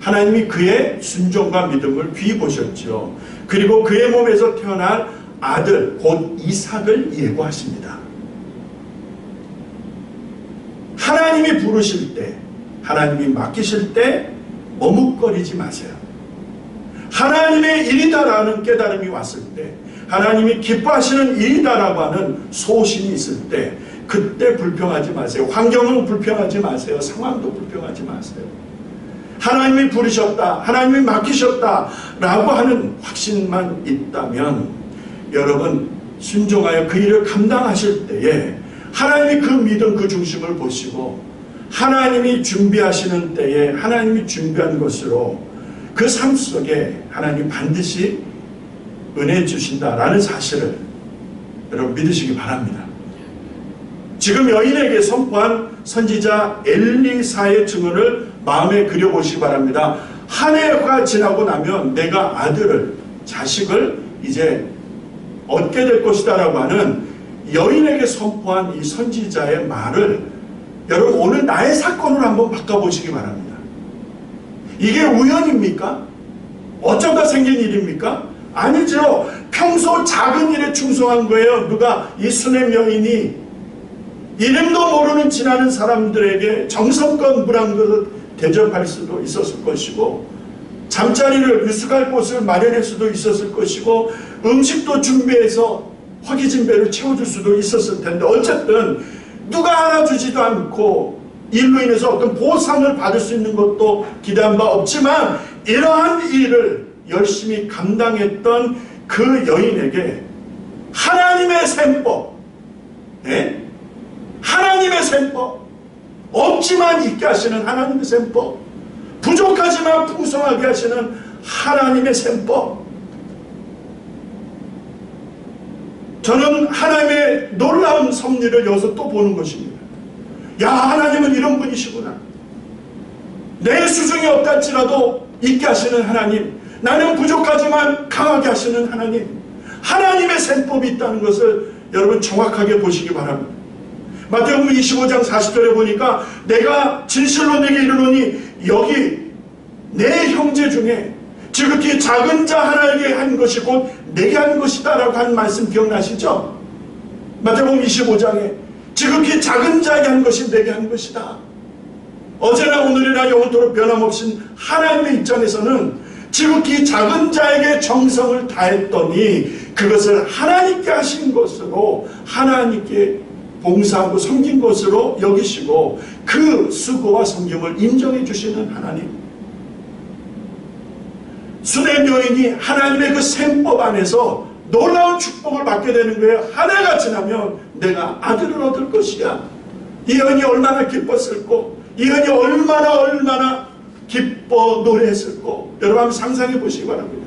하나님이 그의 순종과 믿음을 귀히 보셨죠. 그리고 그의 몸에서 태어날 아들 곧 이삭을 예고하십니다. 하나님이 부르실 때, 하나님이 맡기실 때 머뭇거리지 마세요. 하나님의 일이다라는 깨달음이 왔을 때, 하나님이 기뻐하시는 일이다라고 하는 소신이 있을 때, 그때 불평하지 마세요. 환경은 불평하지 마세요. 상황도 불평하지 마세요. 하나님이 부르셨다, 하나님이 맡기셨다 라고 하는 확신만 있다면 여러분 순종하여 그 일을 감당하실 때에 하나님이 그 믿음 그 중심을 보시고 하나님이 준비하시는 때에 하나님이 준비한 것으로 그 삶 속에 하나님 반드시 은혜 주신다라는 사실을 여러분 믿으시기 바랍니다. 지금 여인에게 선포한 선지자 엘리사의 증언을 마음에 그려보시기 바랍니다. 한 해가 지나고 나면 내가 아들을, 자식을 이제 얻게 될 것이다 라고 하는 여인에게 선포한 이 선지자의 말을 여러분 오늘 나의 사건으로 한번 바꿔보시기 바랍니다. 이게 우연입니까? 어쩌다 생긴 일입니까? 아니죠. 평소 작은 일에 충성한 거예요. 누가? 이 수넴 여인이 이름도 모르는 지나는 사람들에게 정성껏 물 한 그릇 대접할 수도 있었을 것이고, 잠자리를 유숙할 곳을 마련할 수도 있었을 것이고, 음식도 준비해서 허기진배를 채워줄 수도 있었을 텐데, 어쨌든 누가 알아주지도 않고 일로 인해서 어떤 보상을 받을 수 있는 것도 기대한 바 없지만 이러한 일을 열심히 감당했던 그 여인에게 하나님의 셈법, 네? 하나님의 셈법, 없지만 있게 하시는 하나님의 셈법, 부족하지만 풍성하게 하시는 하나님의 셈법, 저는 하나님의 놀라운 섭리를 여기서 또 보는 것입니다. 야, 하나님은 이런 분이시구나. 내 수중이 없달지라도 있게 하시는 하나님, 나는 부족하지만 강하게 하시는 하나님, 하나님의 셈법이 있다는 것을 여러분 정확하게 보시기 바랍니다. 마태복음 25장 40절에 보니까 내가 진실로 내게 이르노니 여기 내 형제 중에 지극히 작은 자 하나에게 한 것이 곧 내게 한 것이다 라고 한 말씀 기억나시죠? 마태복음 25장에 지극히 작은 자에게 한 것이 내게 한 것이다. 어제나 오늘이나 영원토록 변함없인 하나님의 입장에서는 지극히 작은 자에게 정성을 다했더니 그것을 하나님께 하신 것으로 하나님께 봉사하고 섬긴 것으로 여기시고 그 수고와 섬김을 인정해 주시는 하나님. 수냄 여인이 하나님의 그 셈법 안에서 놀라운 축복을 받게 되는 거예요. 한 해가 지나면 내가 아들을 얻을 것이야. 이 여인이 얼마나 기뻤을꼬, 이 여인이 얼마나 기뻐 노래했을꼬. 여러분 한번 상상해 보시기 바랍니다.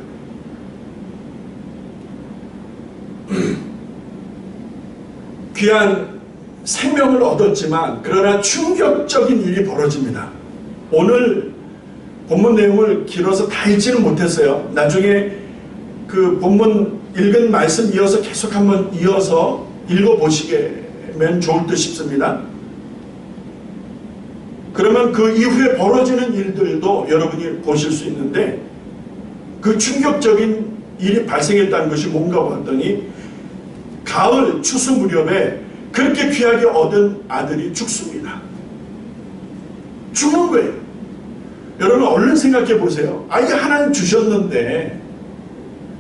귀한 생명을 얻었지만 그러나 충격적인 일이 벌어집니다. 오늘 본문 내용을 길어서 다 읽지는 못했어요. 나중에 그 본문 읽은 말씀 이어서 계속 한번 이어서 읽어보시면 좋을 듯 싶습니다. 그러면 그 이후에 벌어지는 일들도 여러분이 보실 수 있는데, 그 충격적인 일이 발생했다는 것이 뭔가 봤더니 가을 추수 무렵에 그렇게 귀하게 얻은 아들이 죽습니다. 죽는 거예요. 여러분 얼른 생각해 보세요. 아, 이게 하나님 주셨는데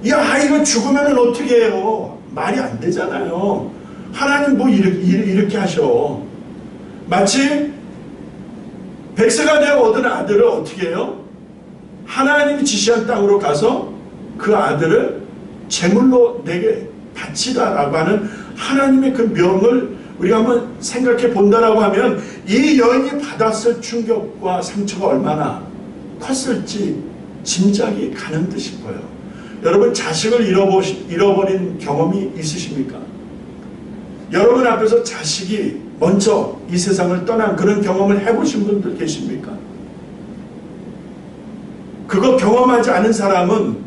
이 아이가 죽으면 어떻게 해요? 말이 안 되잖아요. 하나님 뭐 이렇게 하셔. 마치 100세가 되어 얻은 아들을 어떻게 해요? 하나님이 지시한 땅으로 가서 그 아들을 제물로 내게 바치다라고 하는 하나님의 그 명을 우리가 한번 생각해 본다라고 하면 이 여인이 받았을 충격과 상처가 얼마나 컸을지 짐작이 가는 듯 싶어요. 여러분 자식을 잃어버린 경험이 있으십니까? 여러분 앞에서 자식이 먼저 이 세상을 떠난 그런 경험을 해보신 분들 계십니까? 그거 경험하지 않은 사람은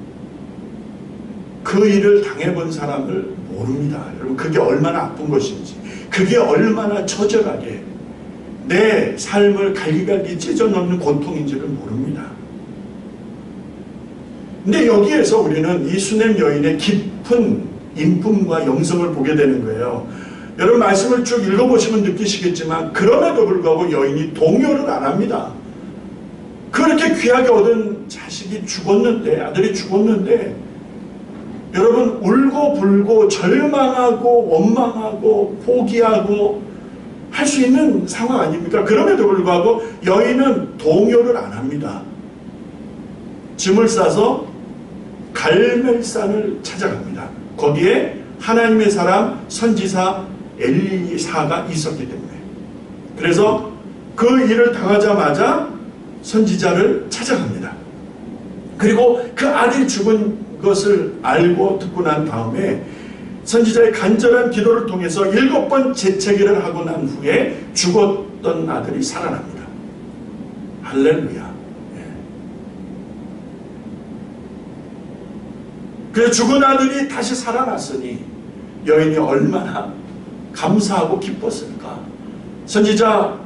그 일을 당해본 사람을 모릅니다. 여러분 그게 얼마나 아픈 것인지, 그게 얼마나 처절하게 내 삶을 갈기갈기 찢어놓는 고통인지를 모릅니다. 근데 여기에서 우리는 이 수냄 여인의 깊은 인품과 영성을 보게 되는 거예요. 여러분 말씀을 쭉 읽어보시면 느끼시겠지만 그럼에도 불구하고 여인이 동요를 안 합니다. 그렇게 귀하게 얻은 자식이 죽었는데, 아들이 죽었는데 여러분 울고 불고 절망하고 원망하고 포기하고 할 수 있는 상황 아닙니까? 그럼에도 불구하고 여인은 동요를 안 합니다. 짐을 싸서 갈멜산을 찾아갑니다. 거기에 하나님의 사람 선지사 엘리사가 있었기 때문에. 그래서 그 일을 당하자마자 선지자를 찾아갑니다. 그리고 그 아들이 죽은 것을 알고 듣고 난 다음에 선지자의 간절한 기도를 통해서 7번 재채기를 하고 난 후에 죽었던 아들이 살아납니다. 할렐루야. 그래서 죽은 아들이 다시 살아났으니 여인이 얼마나 감사하고 기뻤을까. 선지자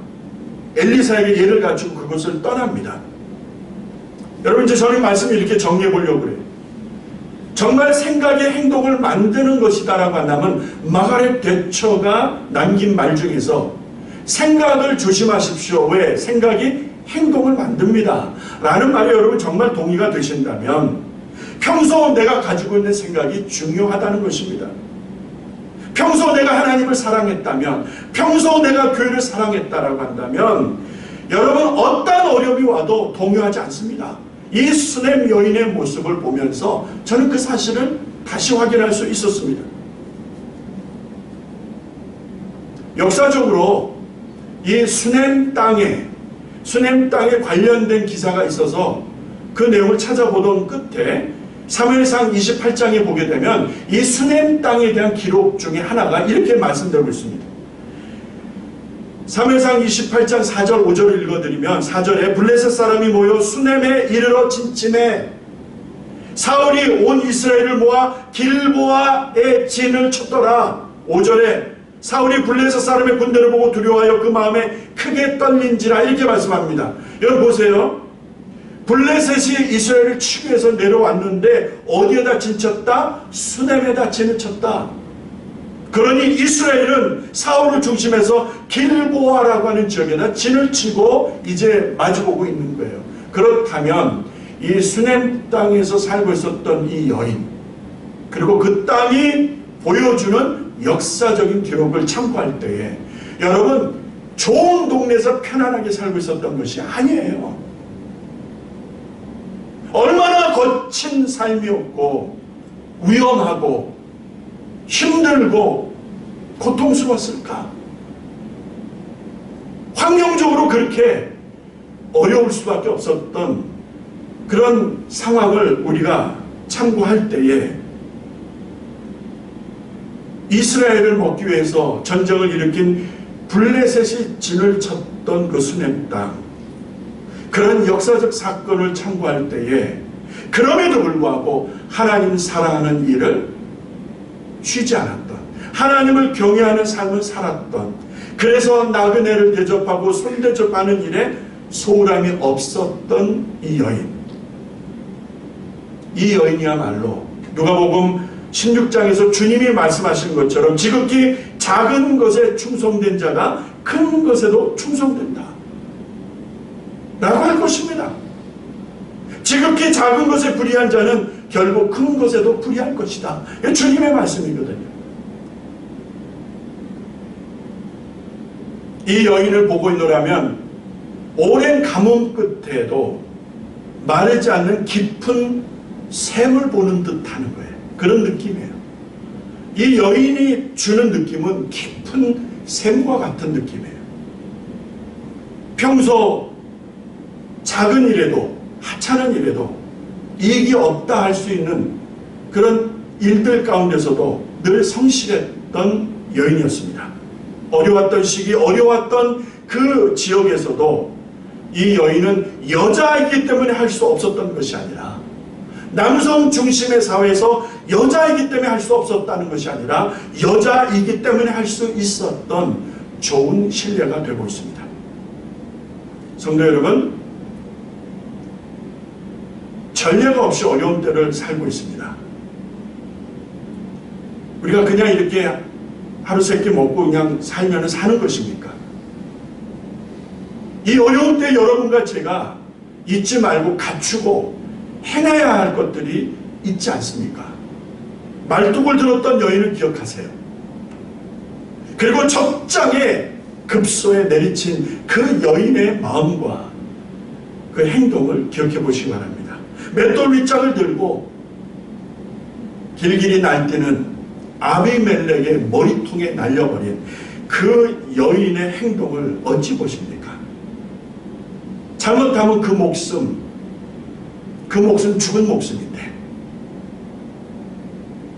엘리사에게 예를 갖추고 그것을 떠납니다. 여러분 이제 저는 말씀을 이렇게 정리해 보려고 그래요. 정말 생각의 행동을 만드는 것이다라고 한다면 마가렛 대처가 남긴 말 중에서 생각을 조심하십시오. 왜? 생각이 행동을 만듭니다 라는 말이 여러분 정말 동의가 되신다면 평소 내가 가지고 있는 생각이 중요하다는 것입니다. 평소 내가 하나님을 사랑했다면, 평소 내가 교회를 사랑했다라고 한다면 여러분 어떤 어려움이 와도 동요하지 않습니다. 이 수냄 여인의 모습을 보면서 저는 그 사실을 다시 확인할 수 있었습니다. 역사적으로 이 수냄 땅에 관련된 기사가 있어서 그 내용을 찾아보던 끝에 사무엘상 28장에 보게 되면 이 수냄 땅에 대한 기록 중에 하나가 이렇게 말씀되고 있습니다. 사무엘상 28장 4절 5절을 읽어드리면 4절에 블레셋 사람이 모여 수냄에 이르러 진침해 사울이 온 이스라엘을 모아 길보아의 진을 쳤더라. 5절에 사울이 블레셋 사람의 군대를 보고 두려워하여 그 마음에 크게 떨린지라 이렇게 말씀합니다. 여러분 보세요. 블레셋이 이스라엘을 치기 위해서 내려왔는데 어디에다 진 쳤다? 수냄에다 진을 쳤다. 그러니 이스라엘은 사울을 중심해서 길보아라고 하는 지역에다 진을 치고 이제 마주보고 있는 거예요. 그렇다면 이 수냄 땅에서 살고 있었던 이 여인, 그리고 그 땅이 보여주는 역사적인 기록을 참고할 때에 여러분 좋은 동네에서 편안하게 살고 있었던 것이 아니에요. 얼마나 거친 삶이었고 위험하고 힘들고 고통스러웠을까. 환경적으로 그렇게 어려울 수밖에 없었던 그런 상황을 우리가 참고할 때에 이스라엘을 먹기 위해서 전쟁을 일으킨 블레셋이 진을 쳤던 그 수냄 땅, 그런 역사적 사건을 참고할 때에 그럼에도 불구하고 하나님 사랑하는 일을 쉬지 않았던, 하나님을 경외하는 삶을 살았던, 그래서 나그네를 대접하고 손대접하는 일에 소홀함이 없었던 이 여인, 이 여인이야말로 누가복음 16장에서 주님이 말씀하신 것처럼 지극히 작은 것에 충성된 자가 큰 것에도 충성된다 라고 할 것입니다. 지극히 작은 것에 불의한 자는 결국 큰 것에도 불의할 것이다. 이게 주님의 말씀이거든요. 이 여인을 보고 있노라면 오랜 가뭄 끝에도 마르지 않는 깊은 샘을 보는 듯 하는 거예요. 그런 느낌이에요. 이 여인이 주는 느낌은 깊은 샘과 같은 느낌이에요. 평소 작은 일에도 하찮은 일에도 이익이 없다 할 수 있는 그런 일들 가운데서도 늘 성실했던 여인이었습니다. 어려웠던 시기, 어려웠던 그 지역에서도 이 여인은 여자이기 때문에 할 수 없었던 것이 아니라, 남성 중심의 사회에서 여자이기 때문에 할 수 없었다는 것이 아니라 여자이기 때문에 할 수 있었던 좋은 신뢰가 되고 있습니다. 성도 여러분, 전례가 없이 어려운 때를 살고 있습니다. 우리가 그냥 이렇게 하루 세끼 먹고 그냥 살면 사는 것입니까? 이 어려운 때 여러분과 제가 잊지 말고 갖추고 해내야 할 것들이 있지 않습니까? 말뚝을 들었던 여인을 기억하세요. 그리고 적장에 급소에 내리친 그 여인의 마음과 그 행동을 기억해 보시기 바랍니다. 맷돌 윗장을 들고 길길이 날뛰는 아비멜렉의 머리통에 날려버린 그 여인의 행동을 어찌 보십니까? 잘못하면 그 목숨 죽은 목숨인데,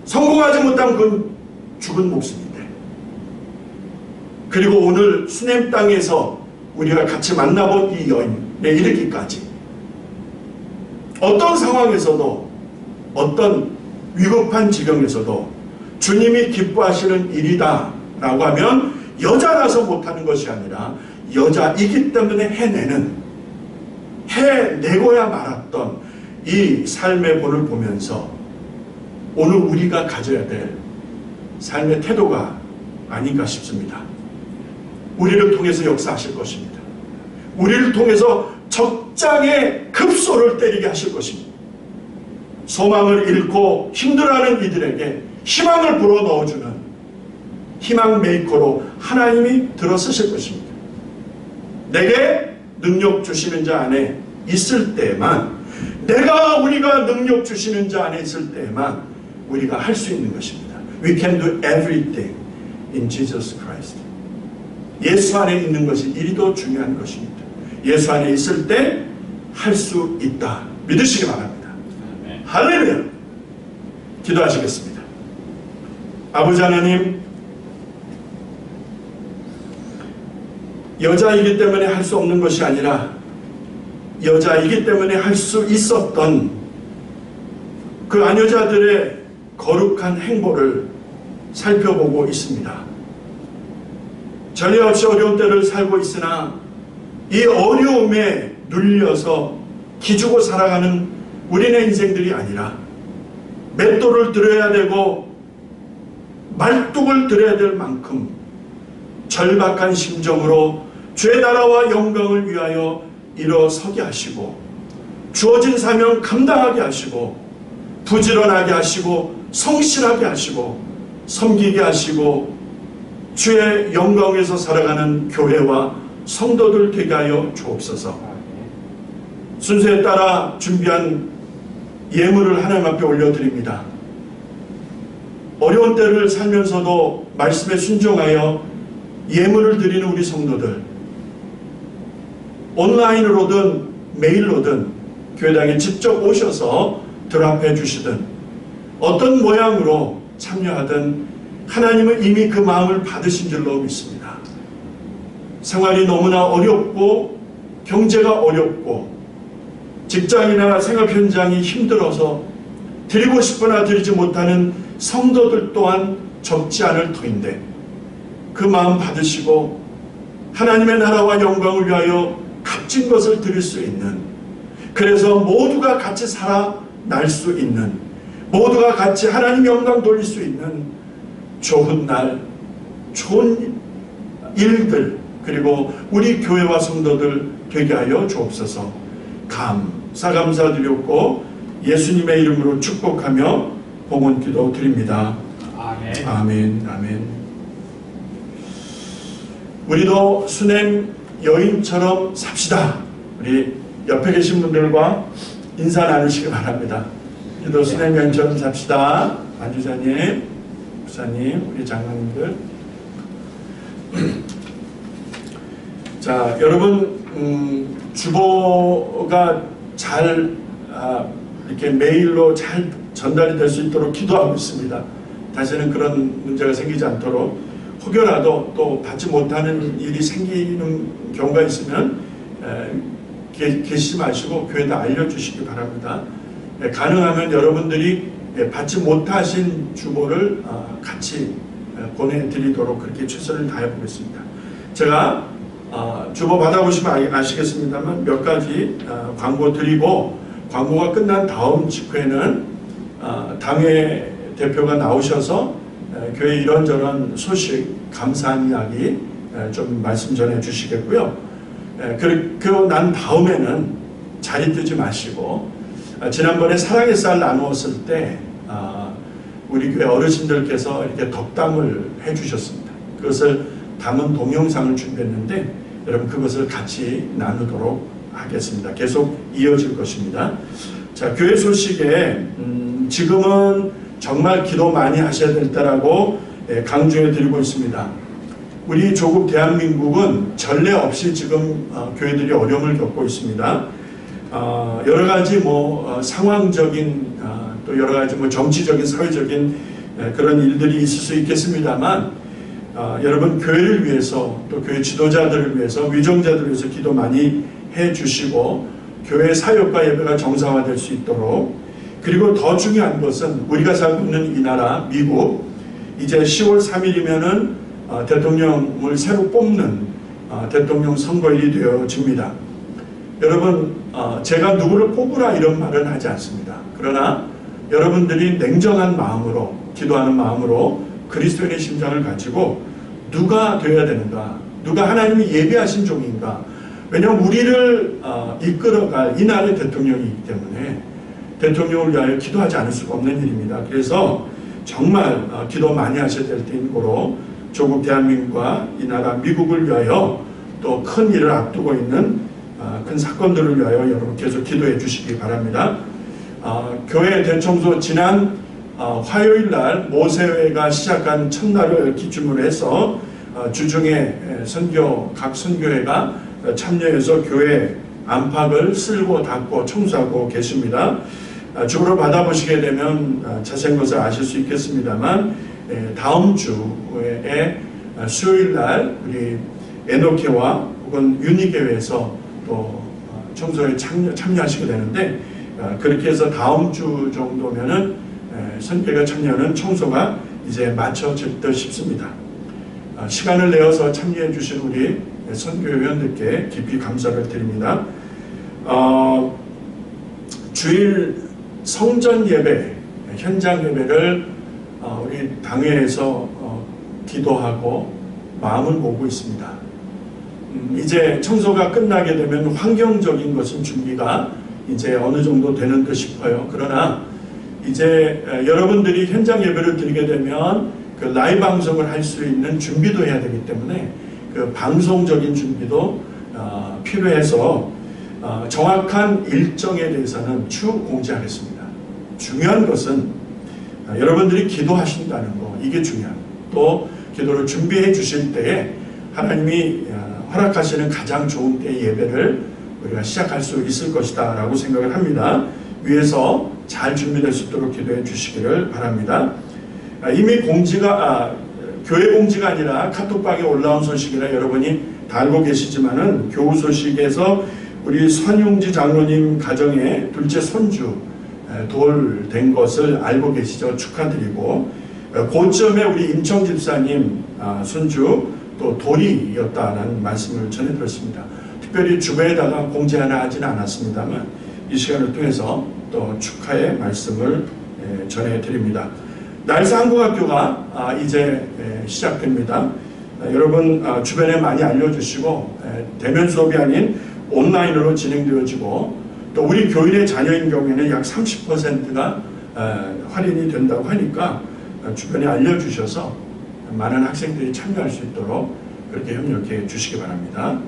성공하지 못하면 그건 죽은 목숨인데, 그리고 오늘 수냄 땅에서 우리가 같이 만나본 이 여인에 이르기까지 어떤 상황에서도, 어떤 위급한 지경에서도 주님이 기뻐하시는 일이다 라고 하면 여자라서 못하는 것이 아니라 여자이기 때문에 해내고야 말았던 이 삶의 본을 보면서 오늘 우리가 가져야 될 삶의 태도가 아닌가 싶습니다. 우리를 통해서 역사하실 것입니다. 우리를 통해서 적장에 급소를 때리게 하실 것입니다. 소망을 잃고 힘들어하는 이들에게 희망을 불어넣어주는 희망 메이커로 하나님이 들어서실 것입니다. 내게 능력 주시는 자 안에 있을 때만, 우리가 능력 주시는 자 안에 있을 때만 우리가 할 수 있는 것입니다. We can do everything in Jesus Christ. 예수 안에 있는 것이 이리도 중요한 것입니다. 예수 안에 있을 때 할 수 있다 믿으시기 바랍니다. 할렐루야. 기도하시겠습니다. 아버지 하나님, 여자이기 때문에 할 수 없는 것이 아니라 여자이기 때문에 할 수 있었던 그 아녀자들의 거룩한 행보를 살펴보고 있습니다. 전례 없이 어려운 때를 살고 있으나 이 어려움에 눌려서 기죽어 살아가는 우리네 인생들이 아니라 맷돌을 들어야 되고 말뚝을 들어야 될 만큼 절박한 심정으로 주의 나라와 영광을 위하여 일어서게 하시고 주어진 사명 감당하게 하시고 부지런하게 하시고 성실하게 하시고 섬기게 하시고 주의 영광에서 살아가는 교회와 성도들 되게 하여 주옵소서. 순서에 따라 준비한 예물을 하나님 앞에 올려드립니다. 어려운 때를 살면서도 말씀에 순종하여 예물을 드리는 우리 성도들, 온라인으로든 메일로든 교회당에 직접 오셔서 드랍해 주시든 어떤 모양으로 참여하든 하나님은 이미 그 마음을 받으신 줄로 믿습니다. 생활이 너무나 어렵고 경제가 어렵고 직장이나 생활 현장이 힘들어서 드리고 싶으나 드리지 못하는 성도들 또한 적지 않을 터인데 그 마음 받으시고 하나님의 나라와 영광을 위하여 값진 것을 드릴 수 있는, 그래서 모두가 같이 살아날 수 있는, 모두가 같이 하나님 영광 돌릴 수 있는 좋은 날, 좋은 일들, 그리고 우리 교회와 성도들 되게 하여 주옵소서. 감사드렸고 예수님의 이름으로 축복하며 봉헌 기도 드립니다. 아멘. 아멘. 아멘. 우리도 수냄 여인처럼 삽시다. 우리 옆에 계신 분들과 인사 나누시기 바랍니다. 우리도 수냄 여인처럼 삽시다. 안주사님, 목사님, 우리 장로님들. 자, 여러분, 주보가 잘 이렇게 메일로 잘 전달이 될 수 있도록 기도하고 있습니다. 다시는 그런 문제가 생기지 않도록, 혹여라도 또 받지 못하는 일이 생기는 경우가 있으면 계시지 마시고 교회에다 알려주시기 바랍니다. 가능하면 여러분들이 받지 못하신 주보를 같이 보내드리도록 그렇게 최선을 다해보겠습니다. 제가 주보 받아보시면 아시겠습니다만 몇 가지 광고 드리고, 광고가 끝난 다음 직후에는 당회 대표가 나오셔서 교회 이런저런 소식, 감사한 이야기 좀 말씀 전해 주시겠고요. 그리고 난 다음에는 자리 뜨지 마시고, 지난번에 사랑의 쌀 나누었을 때 우리 교회 어르신들께서 이렇게 덕담을 해주셨습니다. 그것을 담은 동영상을 준비했는데 여러분 그것을 같이 나누도록 하겠습니다. 계속 이어질 것입니다. 자, 교회 소식에 지금은 정말 기도 많이 하셔야 될 때라고 강조해 드리고 있습니다. 우리 조국 대한민국은 전례 없이 지금 교회들이 어려움을 겪고 있습니다. 여러 가지 상황적인 또 여러 가지 정치적인 사회적인 그런 일들이 있을 수 있겠습니다만 여러분 교회를 위해서 또 교회 지도자들을 위해서 위정자들을 위해서 기도 많이 해주시고 교회 사역과 예배가 정상화될 수 있도록, 그리고 더 중요한 것은 우리가 살고 있는 이 나라 미국 이제 10월 3일이면은 대통령을 새로 뽑는 대통령 선거일이 되어집니다. 여러분 제가 누구를 뽑으라 이런 말은 하지 않습니다. 그러나 여러분들이 냉정한 마음으로 기도하는 마음으로 그리스도인의 심장을 가지고 누가 되어야 되는가, 누가 하나님이 예비하신 종인가. 왜냐하면 우리를 이끌어갈 이 나라의 대통령이기 때문에 대통령을 위하여 기도하지 않을 수가 없는 일입니다. 그래서 정말 기도 많이 하셔야 될 때인 거로 조국 대한민국과 이 나라 미국을 위하여 또 큰 일을 앞두고 있는 큰 사건들을 위하여 여러분 계속 기도해 주시기 바랍니다. 교회 대청소 지난 화요일 날 모세회가 시작한 첫날을 기준으로 해서 주중에 각 선교회가 참여해서 교회 안팎을 쓸고 닦고 청소하고 계십니다. 주보를 받아보시게 되면 자세한 것을 아실 수 있겠습니다만 다음 주에 수요일 날 우리 에노케와 혹은 유니교회에서 또 청소에 참여하시게 되는데, 그렇게 해서 다음 주 정도면은 선교회가 참여하는 청소가 이제 마쳐질 듯 싶습니다. 시간을 내어서 참여해 주신 우리 선교회원들께 깊이 감사를 드립니다. 주일 성전 예배, 현장 예배를 우리 당회에서 기도하고 마음을 모으고 있습니다. 이제 청소가 끝나게 되면 환경적인 것은 준비가 이제 어느 정도 되는 듯 싶어요. 그러나 이제 여러분들이 현장 예배를 드리게 되면 그 라이브 방송을 할 수 있는 준비도 해야 되기 때문에 그 방송적인 준비도 필요해서 정확한 일정에 대해서는 추후 공지하겠습니다. 중요한 것은 여러분들이 기도하신다는 거, 이게 중요합니다. 또 기도를 준비해 주실 때에 하나님이 허락하시는 가장 좋은 때의 예배를 우리가 시작할 수 있을 것이다 라고 생각을 합니다. 위에서 잘 준비될 수 있도록 기도해 주시기를 바랍니다. 이미 공지가 교회 공지가 아니라 카톡방에 올라온 소식이라 여러분이 다 알고 계시지만은 교우 소식에서 우리 선용지 장로님 가정의 둘째 손주 돌 된 것을 알고 계시죠. 축하드리고 고점에 우리 임청 집사님 손주 또 돌이었다는 말씀을 전해드렸습니다. 특별히 주변에다가 공지 하나 하지는 않았습니다만 이 시간을 통해서 또 축하의 말씀을 전해드립니다. 날사한국학교가 이제 시작됩니다. 여러분 주변에 많이 알려주시고 대면 수업이 아닌 온라인으로 진행되어지고 또 우리 교인의 자녀인 경우에는 약 30%가 할인이 된다고 하니까 주변에 알려주셔서 많은 학생들이 참여할 수 있도록 그렇게 협력해 주시기 바랍니다.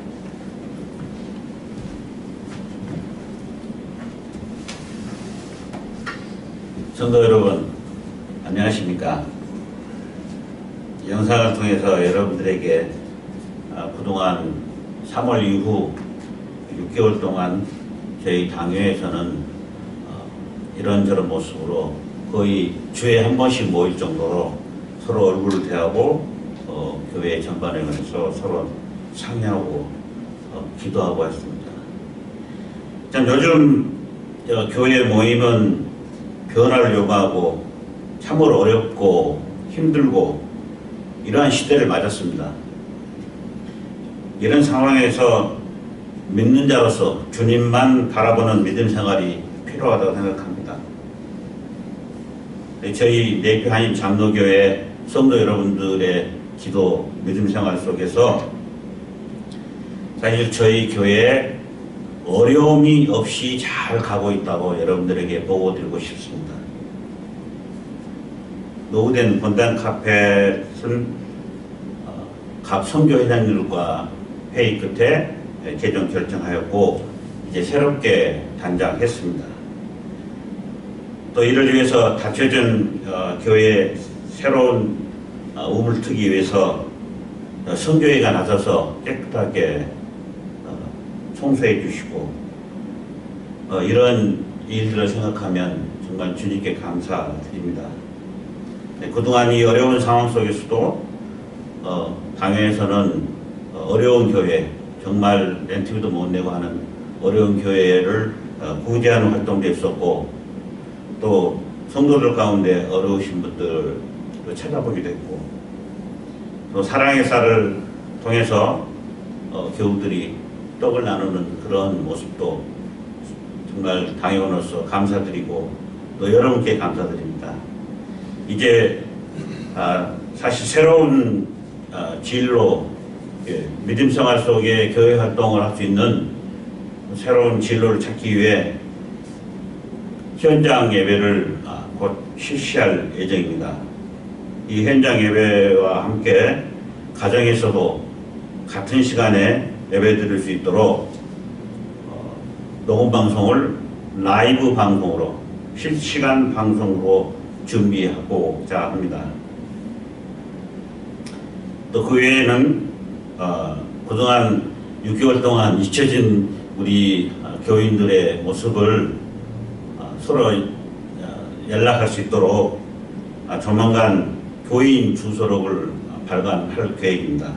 성도 여러분, 안녕하십니까? 영상을 통해서 여러분들에게 그동안 3월 이후 6개월 동안 저희 당회에서는 이런저런 모습으로 거의 주에 한 번씩 모일 정도로 서로 얼굴을 대하고 교회 전반에 관해서 서로 상의하고 기도하고 했습니다. 참 요즘 교회 모임은 변화를 요구하고 참으로 어렵고 힘들고 이러한 시대를 맞았습니다. 이런 상황에서 믿는 자로서 주님만 바라보는 믿음 생활이 필요하다고 생각합니다. 저희 내교 한인 장로교회 성도 여러분들의 기도 믿음 생활 속에서 사실 저희 교회에 어려움이 없이 잘 가고 있다고 여러분들에게 보고드리고 싶습니다. 노후된 본당 카펫은 각 선교회장님들과 회의 끝에 개정 결정하였고 이제 새롭게 단장했습니다. 또 이를 위해서 닫혀진 교회에 새로운 우물 트기 위해서 선교회가 나서서 깨끗하게 청소해 주시고 이런 일들을 생각하면 정말 주님께 감사드립니다. 그동안 이 어려운 상황 속에서도 당회에서는 어려운 교회, 정말 렌트비도 못 내고 하는 어려운 교회를 구제하는 활동도 있었고 또 성도들 가운데 어려우신 분들을 찾아보기도 했고 또 사랑의 쌀을 통해서 교우들이 떡을 나누는 그런 모습도 정말 당회원으로서 감사드리고 또 여러분께 감사드립니다. 이제 사실 새로운 진로, 믿음 생활 속에 교회 활동을 할 수 있는 새로운 진로를 찾기 위해 현장 예배를 곧 실시할 예정입니다. 이 현장 예배와 함께 가정에서도 같은 시간에 예배 드릴 수 있도록 녹음 방송을 라이브 방송으로 실시간 방송으로 준비하고자 합니다. 또 그 외에는 그동안 6개월 동안 잊혀진 우리 교인들의 모습을 서로 연락할 수 있도록 조만간 교인 주소록을 발간할 계획입니다.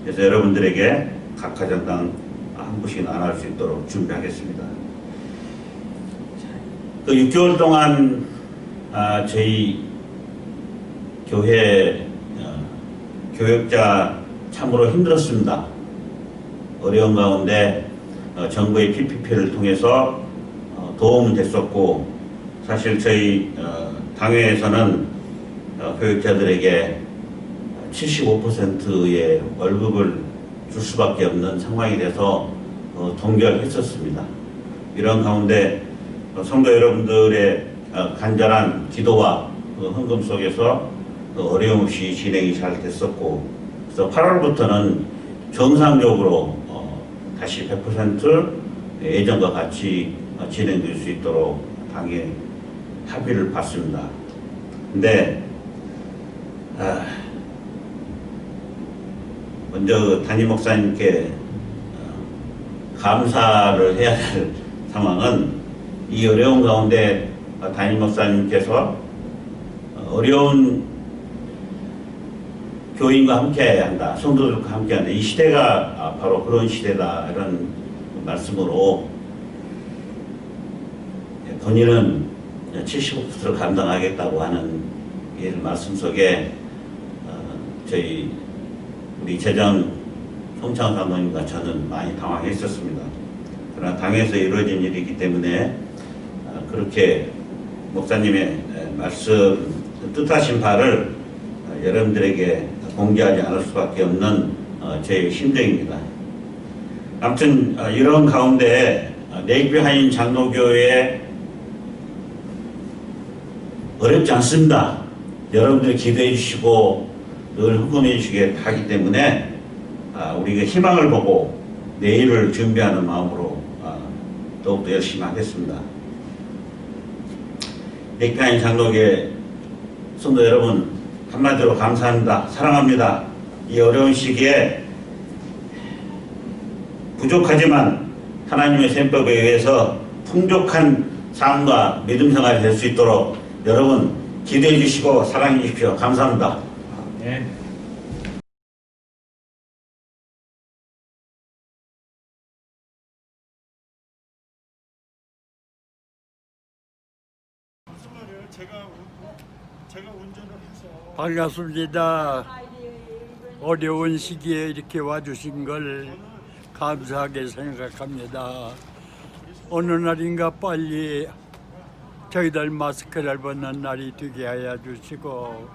그래서 여러분들에게 각 가정당 한 분씩 나눠할 수 있도록 준비하겠습니다. 그 6개월 동안 저희 교회 교역자 참으로 힘들었습니다. 어려운 가운데 정부의 PPP를 통해서 도움은 됐었고 사실 저희 당회에서는 교역자들에게 75%의 월급을 줄 수밖에 없는 상황이 돼서 동결했었습니다. 이런 가운데 성도 여러분들의 간절한 기도와 헌금 속에서 어려움 없이 진행이 잘 됐었고, 그래서 8월부터는 정상적으로 다시 100% 예전과 같이 진행될 수 있도록 당에 합의를 봤습니다. 근데 먼저 담임 목사님께 감사를 해야 될 상황은, 이 어려운 가운데 담임 목사님께서 어려운 교인과 함께 한다, 성도들과 함께 한다, 이 시대가 바로 그런 시대다, 이런 말씀으로 본인은 75%를 감당하겠다고 하는 이 말씀 속에 우리 재정 송창 사모님과 저는 많이 당황했었습니다. 그러나 당에서 이루어진 일이기 때문에 그렇게 목사님의 말씀, 뜻하신 바를 여러분들에게 공개하지 않을 수밖에 없는 제 심정입니다. 아무튼 이런 가운데 레이비 한인 장로교회 어렵지 않습니다. 여러분들이 기도해 주시고 늘 후원해 주시게 하기 때문에 우리가 희망을 보고 내일을 준비하는 마음으로 더욱더 열심히 하겠습니다. 레이비 한인 장로교회 성도 여러분, 한마디로 감사합니다. 사랑합니다. 이 어려운 시기에 부족하지만 하나님의 셈법에 의해서 풍족한 삶과 믿음 생활이 될 수 있도록 여러분 기도해 주시고 사랑해 주십시오. 감사합니다. 네. 제가 운전을 해서 반갑습니다. 어려운 시기에 이렇게 와주신 걸 감사하게 생각합니다. 어느 날인가 빨리 저희들 마스크를 벗는 날이 되게 하여 주시고,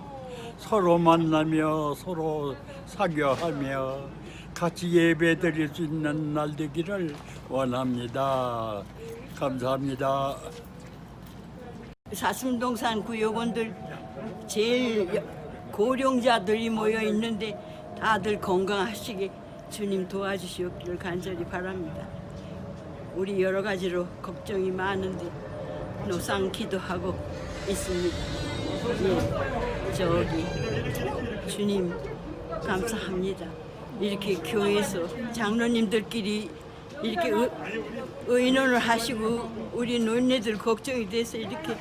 서로 만나며 서로 사교하며 같이 예배 드릴 수 있는 날 되기를 원합니다. 감사합니다. 사슴동산 구역원들 제일 고령자들이 모여 있는데 다들 건강하시게 주님 도와주시옵기를 간절히 바랍니다. 우리 여러 가지로 걱정이 많은데 노상 기도하고 있습니다. 예, 저기 주님 감사합니다. 이렇게 교회에서 장로님들끼리 이렇게 의논을 하시고 우리 노인네들 걱정이 돼서 이렇게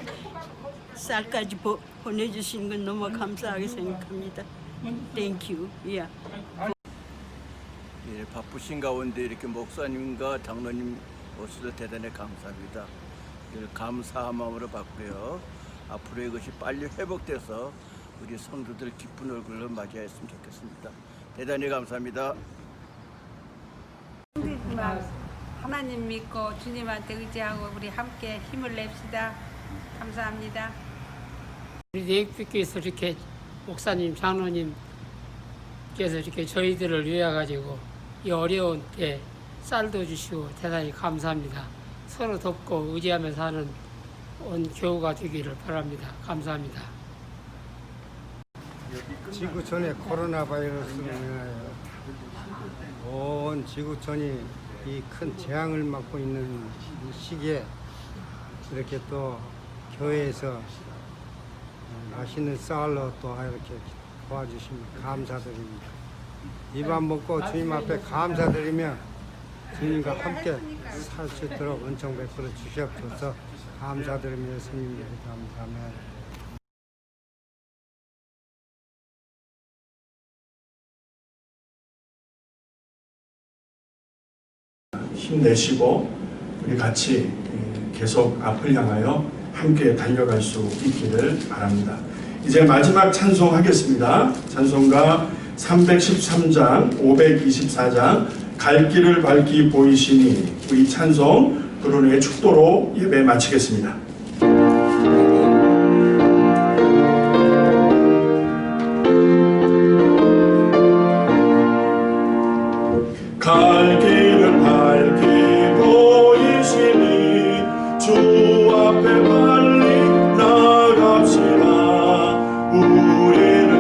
쌀까지 보내주신 건 너무 감사하게 생각합니다. 땡큐. 예. 예, 바쁘신 가운데 이렇게 목사님과 장로님 오셔서 대단히 감사합니다. 늘 감사한 마음으로 받고요. 앞으로 이것이 빨리 회복돼서 우리 성도들 기쁜 얼굴로 맞이했으면 좋겠습니다. 대단히 감사합니다. 하나님 믿고 주님한테 의지하고 우리 함께 힘을 냅시다. 감사합니다. 우리 내육교께서 이렇게 목사님, 장로님께서 이렇게 저희들을 위해 가지고 이 어려운 때 쌀도 주시고 대단히 감사합니다. 서로 돕고 의지하며 사는 온 교우가 되기를 바랍니다. 감사합니다. 지구촌의 코로나 바이러스로 인하여 온 지구촌이 이 큰 재앙을 맞고 있는 이 시기에 이렇게 또 교회에서 맛있는 쌀로 또 이렇게 도와주시면 감사드립니다. 입안 먹고 주님 앞에 감사드리며 주님과 함께 살 수 있도록 은총 베풀어 주시옵소서. 감사드리며 예수님 감사합니다. 힘내시고 우리 같이 계속 앞을 향하여 함께 달려갈 수 있기를 바랍니다. 이제 마지막 찬송하겠습니다. 찬송가 313장, 524장 갈 길을 밝히 보이시니, 우리 찬송 그런의 축도로 예배 마치겠습니다. 갈 길을 밝히 보이시니 주 앞에 빨리 나갑시다. 우리는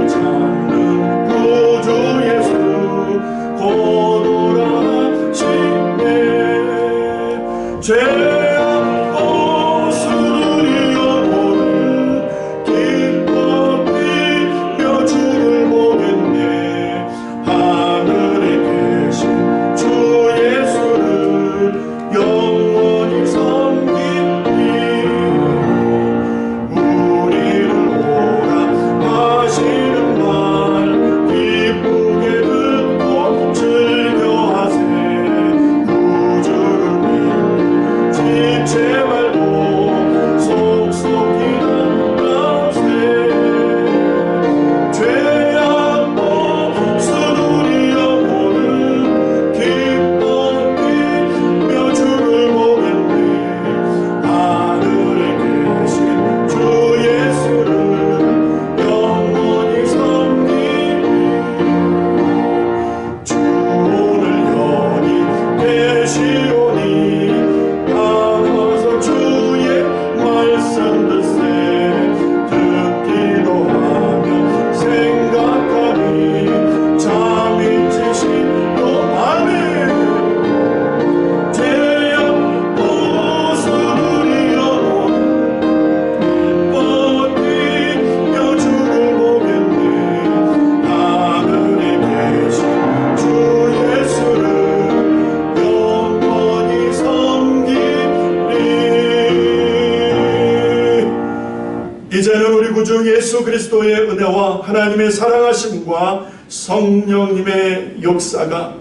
이제는 우리 구주 예수 그리스도의 은혜와 하나님의 사랑하심과 성령님의 역사가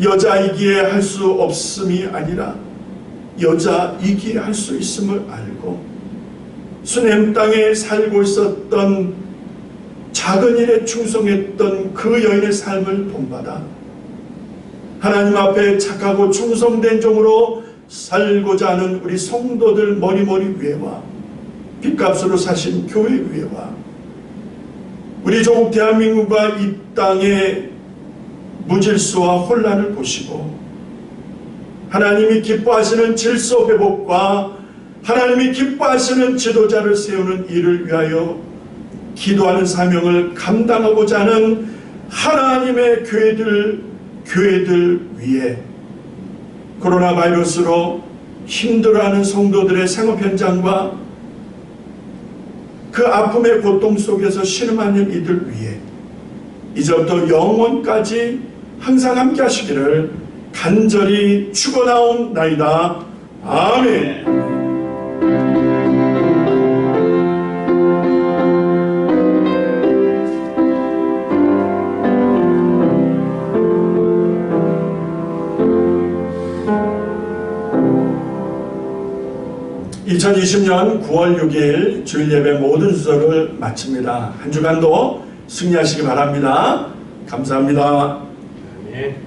여자이기에 할 수 없음이 아니라 여자이기에 할 수 있음을 알고 수냄 땅에 살고 있었던 작은 일에 충성했던 그 여인의 삶을 본받아 하나님 앞에 착하고 충성된 종으로 살고자 하는 우리 성도들 머리머리 위에와 빚값으로 사신 교회 위에와 우리 조국 대한민국과 이 땅의 무질서와 혼란을 보시고 하나님이 기뻐하시는 질서 회복과 하나님이 기뻐하시는 지도자를 세우는 일을 위하여 기도하는 사명을 감당하고자 하는 하나님의 교회들 위에 코로나 바이러스로 힘들어하는 성도들의 생업 현장과 그 아픔의 고통 속에서 신음하는 이들 위해 이제부터 영원까지 항상 함께 하시기를 간절히 축원하옵나이다. 아멘. 2020년 9월 6일 주일 예배 모든 순서를 마칩니다. 한 주간도 승리하시기 바랍니다. 감사합니다. 아멘.